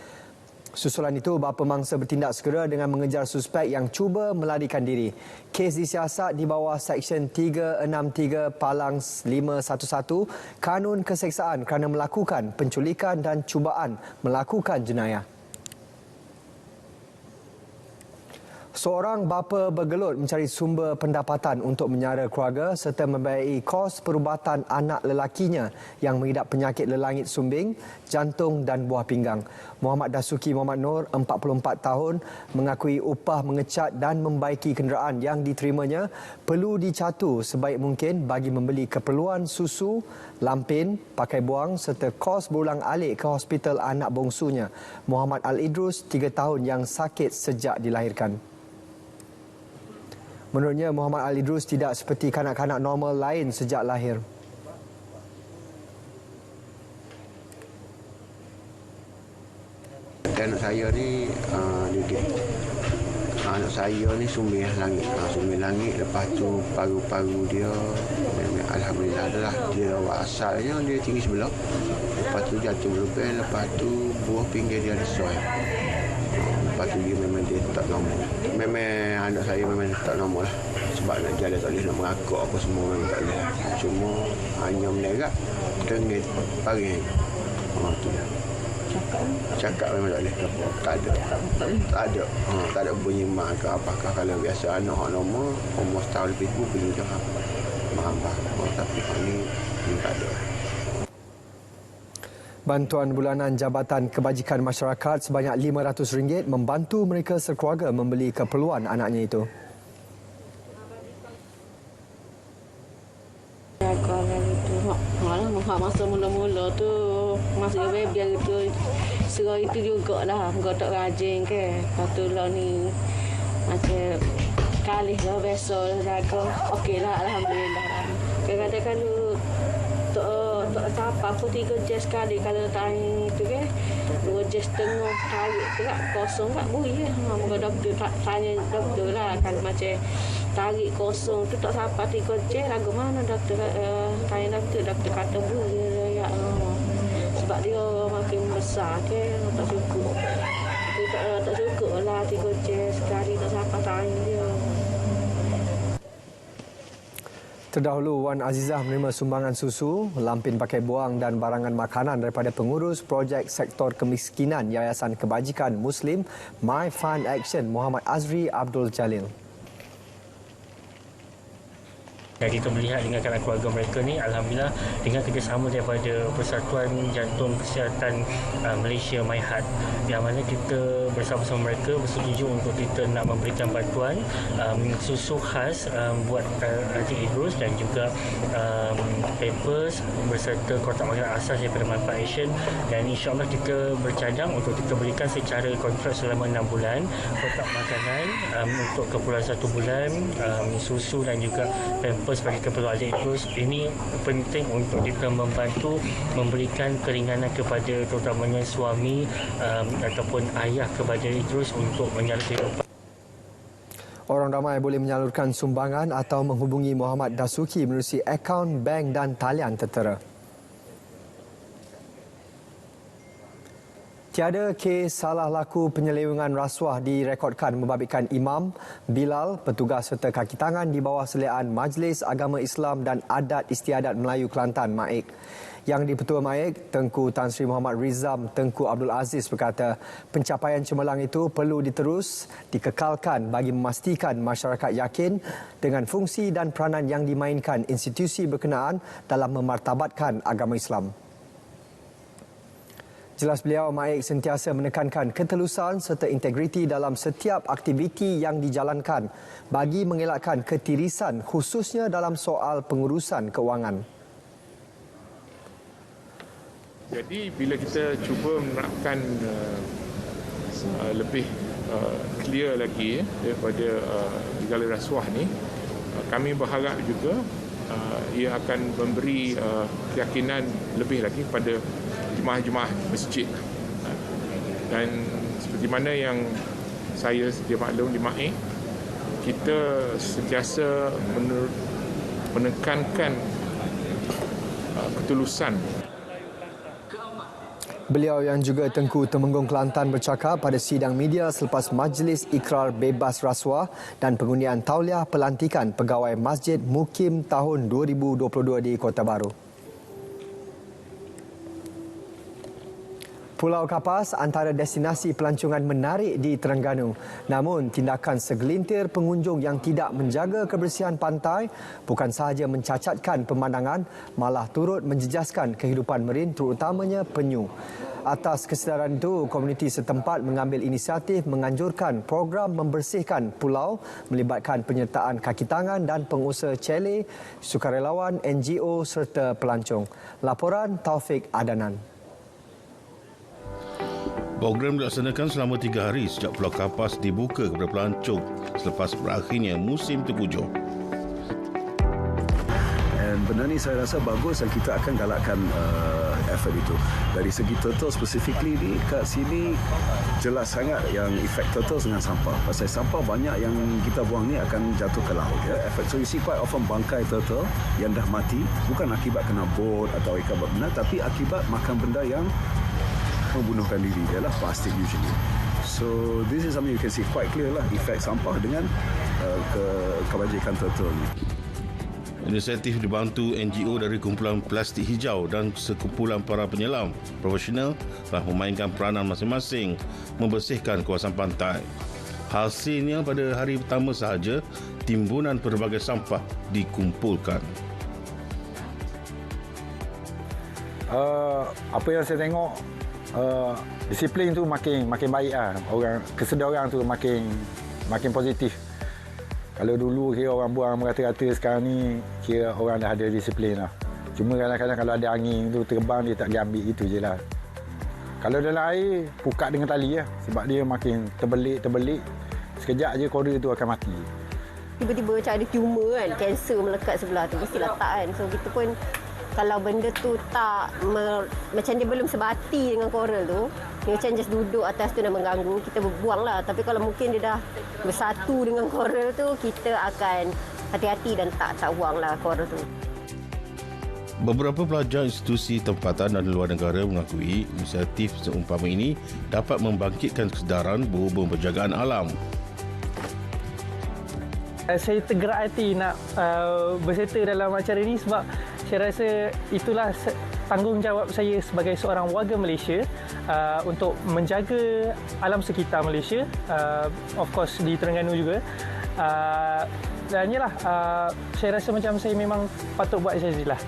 Susulan itu, bapa mangsa bertindak segera dengan mengejar suspek yang cuba melarikan diri. Kes disiasat di bawah Seksyen 363 Palang 511 Kanun Keseksaan kerana melakukan penculikan dan cubaan melakukan jenayah. Seorang bapa bergelut mencari sumber pendapatan untuk menyara keluarga serta membiayai kos perubatan anak lelakinya yang mengidap penyakit lelangit sumbing, jantung dan buah pinggang. Muhammad Dasuki Muhammad Nur, 44 tahun, mengakui upah mengecat dan membaiki kenderaan yang diterimanya perlu dicatu sebaik mungkin bagi membeli keperluan susu, lampin, pakai buang serta kos berulang-alik ke hospital anak bongsunya, Muhammad Al-Idrus, 3 tahun yang sakit sejak dilahirkan. Menurutnya, Muhammad Al-Idrus tidak seperti kanak-kanak normal lain sejak lahir. Anak saya ni anak saya ni sumber langit, lepas tu paru-paru dia alhamdulillah adalah dia asalnya dia tinggi sebelah, lepas tu jatuh berlebihan, lepas tu buah pinggir dia ada soal. Lepas tu dia memang dia tak normal. Memang anak saya memang tak normal lah. Sebab nak jalan tak boleh, nak merakuk apa semua memang tak boleh. Cuma hanya menerak, tengit, paring. Tu dia. Cakap memang tak boleh. Tak ada. Tak ada bunyi mak ke apakah. Kalau biasa anak normal, umur setahun lebih pun bunyi cakap. Mak. Tapi ni tak ada. Bantuan bulanan Jabatan Kebajikan Masyarakat sebanyak RM500 membantu mereka sekeluarga membeli keperluan anaknya itu. Masa mula-mula tu, masa baby tu, serah itu jugalah. Engkau tak rajin ke. Lepas tu lah ni, macam kalih lah besok jaga. Okeylah, alhamdulillah. Kadang-kadang tak apa pun 3 jas sekali kalau tanya tu ke 2 jas setengah tarik tu tak kosong tak boleh moga doktor tanya doktor lah kalau macam tarik kosong tu tak siapa 3 jas lagu mana doktor tanya doktor kata boleh ya sebab dia makin besar ke tak cukup tak cukup lah 3 jas sekali tak siapa tanya dia. Terdahulu, Wan Azizah menerima sumbangan susu, lampin pakai buang dan barangan makanan daripada pengurus projek sektor kemiskinan Yayasan Kebajikan Muslim My Fund Action Muhammad Azri Abdul Jalil. Dan kita melihat dengan keluarga mereka ni, alhamdulillah dengan kerjasama daripada Persatuan Jantung Kesihatan Malaysia MyHeart, yang mana kita bersama-sama mereka bersetuju untuk kita nak memberikan bantuan susu khas buat Adik Idrus dan juga Pampers berserta kotak makanan asas daripada My Fund Action, dan insyaAllah kita bercadang untuk kita berikan secara kontrak selama 6 bulan kotak makanan untuk keperluan 1 bulan, susu dan juga Pampers bagi keperluan Adik Idrus. Ini penting untuk kita membantu memberikan keringanan kepada terutamanya suami ataupun ayah kepada Idrus untuk menyala kehidupan. Orang ramai boleh menyalurkan sumbangan atau menghubungi Muhammad Dasuki menerusi akaun bank dan talian tertera. Tiada kes salah laku penyelewengan rasuah direkodkan membabitkan Imam, Bilal, petugas serta kaki tangan di bawah seliaan Majlis Agama Islam dan Adat Istiadat Melayu Kelantan, MAIK. Yang di-Petua MAIK, Tengku Tan Sri Muhammad Rizam Tengku Abdul Aziz berkata, pencapaian cemerlang itu perlu dikekalkan bagi memastikan masyarakat yakin dengan fungsi dan peranan yang dimainkan institusi berkenaan dalam memartabatkan agama Islam. Jelas beliau, MAIK sentiasa menekankan ketelusan serta integriti dalam setiap aktiviti yang dijalankan bagi mengelakkan ketirisan khususnya dalam soal pengurusan kewangan. Jadi bila kita cuba menerapkan lebih clear lagi daripada segala rasuah ni, kami berharap juga ia akan memberi keyakinan lebih lagi kepada jemaah-jemaah masjid. Dan seperti mana yang saya sedia maklum di MAIK, kita sentiasa menekankan ketulusan. Beliau yang juga Tengku Temenggung Kelantan bercakap pada sidang media selepas Majlis Ikrar Bebas Rasuah dan pengundian tauliah pelantikan pegawai Masjid Mukim tahun 2022 di Kota Baru. Pulau Kapas antara destinasi pelancongan menarik di Terengganu. Namun, tindakan segelintir pengunjung yang tidak menjaga kebersihan pantai bukan sahaja mencacatkan pemandangan, malah turut menjejaskan kehidupan marin terutamanya penyu. Atas kesedaran itu, komuniti setempat mengambil inisiatif menganjurkan program membersihkan pulau melibatkan penyertaan kaki tangan dan pengusaha chalet, sukarelawan, NGO serta pelancong. Laporan Taufik Adanan. Program dilaksanakan selama 3 hari sejak Pulau Kapas dibuka kepada pelancong selepas berakhirnya musim tengkujuh. Dan benda ni saya rasa bagus dan kita akan galakkan effort itu. Dari segi turtle specifically ni, kat sini jelas sangat yang efek turtle dengan sampah. Pasal sampah banyak yang kita buang ni akan jatuh ke laut. Ya. So you see quite often bangkai turtle yang dah mati bukan akibat kena bot atau akibat benda, tapi akibat makan benda yang membunuhkan diri, ialah plastik usually. So this is something you can see quite clear lah, efek sampah dengan kebajikan turtle ni. Inisiatif dibantu NGO dari kumpulan plastik hijau dan sekumpulan para penyelam profesional telah memainkan peranan masing-masing membersihkan kawasan pantai. Hasilnya pada hari pertama sahaja, timbunan pelbagai sampah dikumpulkan. Apa yang saya tengok, disiplin tu makin baik lah. Kesedaran tu makin positif. Kalau dulu kira orang buang merata-rata, sekarang ni kira orang dah ada disiplin lah. Cuma kadang-kadang kalau ada angin tu terbang, dia tak pergi ambil, itu je lah. Kalau dalam air, pukat dengan tali lah. Sebab dia makin terbelik. Sekejap je koral tu akan mati. Tiba-tiba macam ada tumor kan, kanser melekat sebelah tu, mesti letak kan. So kita pun, kalau benda tu tak, macam dia belum sebati dengan koral tu, dia macam just duduk atas tu dan mengganggu, kita buang lah. Tapi kalau mungkin dia dah bersatu dengan koral tu, kita akan hati-hati dan tak buang lah koral tu. Beberapa pelajar institusi tempatan dan luar negara mengakui inisiatif seumpama ini dapat membangkitkan kesedaran berhubung penjagaan alam. Saya tergerak hati nak berserta dalam acara ini sebab saya rasa itulah tanggungjawab saya sebagai seorang warga Malaysia untuk menjaga alam sekitar Malaysia, of course di Terengganu juga. Dan yalah, saya rasa macam saya memang patut buat sajalah.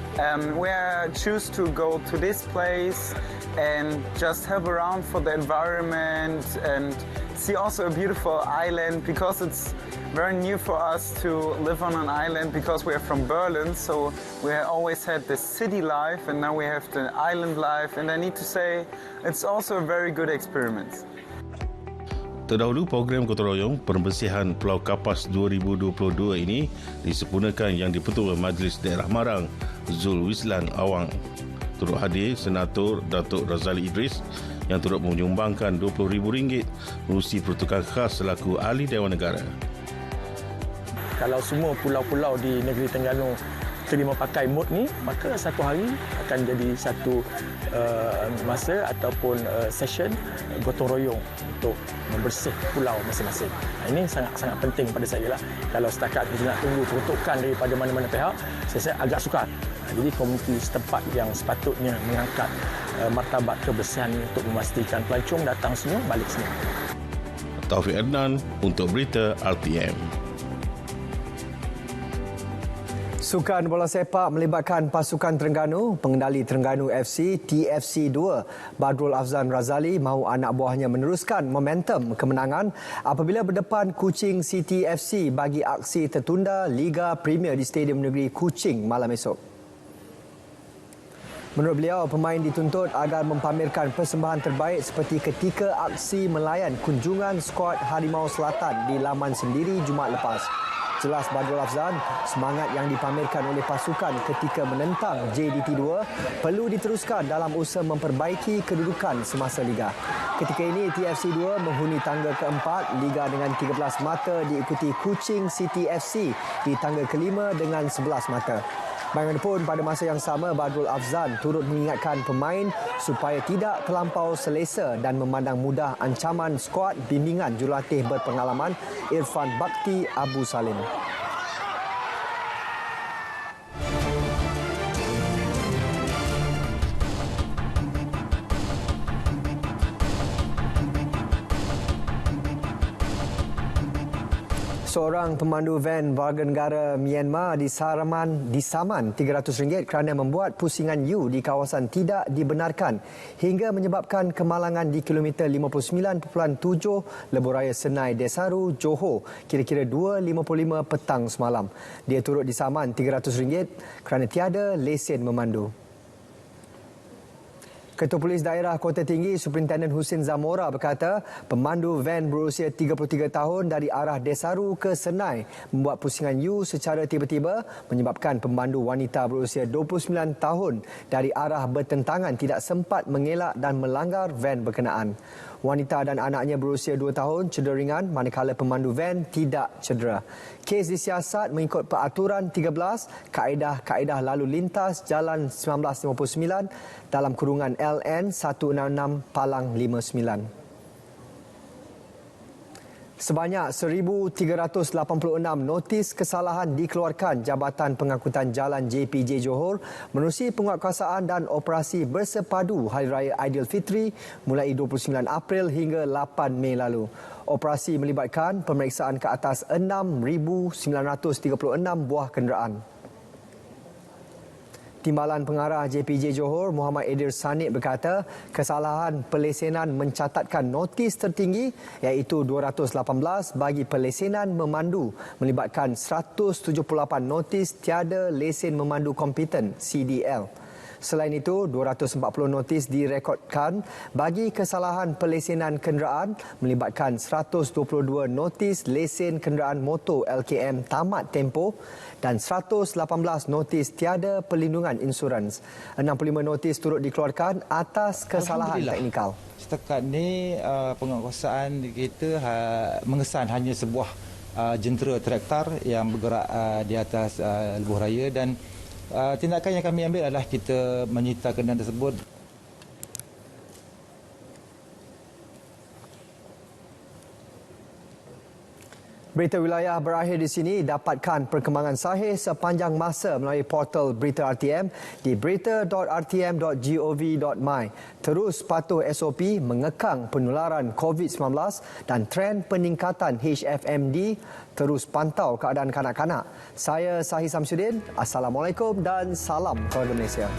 We choose to go to this place and just have around for the environment and see also a beautiful island, because it's very new for us to live on an island because we are from Berlin, so we always had the city life and now we have the island life, and I need to say it's also a very good experiment. Terdahulu program gotong royong pembersihan Pulau Kapas 2022 ini disempurnakan yang dipetua Majlis Daerah Marang Zul Wislan Awang. Turut hadir Senator Datuk Razali Idris yang turut menyumbangkan RM20,000 menerusi peruntukan khas selaku ahli Dewan Negara. Kalau semua pulau-pulau di negeri Terengganu terima pakai mod ni, maka satu hari akan jadi satu masa ataupun session gotong royong untuk membersih pulau masing-masing. Ini sangat-sangat penting pada saya lah. Kalau setakat kita nak tunggu peruntukan daripada mana-mana pihak, saya agak sukar. Jadi komuniti setempat yang sepatutnya mengangkat martabat kebersihan untuk memastikan pelancong datang semua, balik semua. Taufik Adnan untuk Berita RTM. Sukan bola sepak melibatkan pasukan Terengganu, pengendali Terengganu FC TFC 2, Badrul Afzan Razali mahu anak buahnya meneruskan momentum kemenangan apabila berdepan Kuching City FC bagi aksi tertunda Liga Premier di Stadium Negeri Kuching malam esok. Menurut beliau, pemain dituntut agar mempamerkan persembahan terbaik seperti ketika aksi melayan kunjungan skuad Harimau Selatan di laman sendiri Jumaat lepas. Jelas Badrul Afzan, semangat yang dipamerkan oleh pasukan ketika menentang JDT 2 perlu diteruskan dalam usaha memperbaiki kedudukan semasa Liga. Ketika ini, TFC 2 menghuni tangga keempat Liga dengan 13 mata, diikuti Kuching City FC di tangga kelima dengan 11 mata. Bagaimanapun, pada masa yang sama, Badrul Afzan turut mengingatkan pemain supaya tidak terlampau selesa dan memandang mudah ancaman skuad bimbingan jurulatih berpengalaman Irfan Bakti Abu Salim. Seorang pemandu van warga negara Myanmar disaman RM300 kerana membuat pusingan U di kawasan tidak dibenarkan hingga menyebabkan kemalangan di kilometer 59.7 Lebuhraya Senai Desaru, Johor kira-kira 2.55 petang semalam. Dia turut disaman RM300 kerana tiada lesen memandu. Ketua Polis Daerah Kota Tinggi Superintenden Husin Zamora berkata pemandu van berusia 33 tahun dari arah Desaru ke Senai membuat pusingan U secara tiba-tiba menyebabkan pemandu wanita berusia 29 tahun dari arah bertentangan tidak sempat mengelak dan melanggar van berkenaan. Wanita dan anaknya berusia 2 tahun cedera ringan manakala pemandu van tidak cedera. Kes disiasat mengikut peraturan 13 Kaedah Lalu Lintas Jalan 1959 dalam kurungan LN 166 Palang 59. Sebanyak 1,386 notis kesalahan dikeluarkan Jabatan Pengangkutan Jalan JPJ Johor menerusi penguatkuasaan dan operasi bersepadu Hari Raya Aidilfitri mulai 29 April hingga 8 Mei lalu. Operasi melibatkan pemeriksaan ke atas 6,936 buah kenderaan. Timbalan Pengarah JPJ Johor Muhammad Edir Sanid berkata kesalahan pelesenan mencatatkan notis tertinggi iaitu 218 bagi pelesenan memandu melibatkan 178 notis tiada lesen memandu kompeten CDL. Selain itu, 240 notis direkodkan bagi kesalahan pelesenan kenderaan melibatkan 122 notis lesen kenderaan motor LKM tamat tempoh dan 118 notis tiada perlindungan insurans. 65 notis turut dikeluarkan atas kesalahan teknikal. Setakat ni penguatkuasaan kita mengesan hanya sebuah jentera traktor yang bergerak di atas Lebuhraya dan tindakan yang kami ambil adalah kita menyita kenderaan tersebut. Berita wilayah berakhir di sini. Dapatkan perkembangan sahih sepanjang masa melalui portal Berita RTM di berita.rtm.gov.my. Terus patuh SOP mengekang penularan COVID-19 dan trend peningkatan HFMD. Terus pantau keadaan kanak-kanak. Saya Sahih Samsudin. Assalamualaikum dan salam keluarga Malaysia.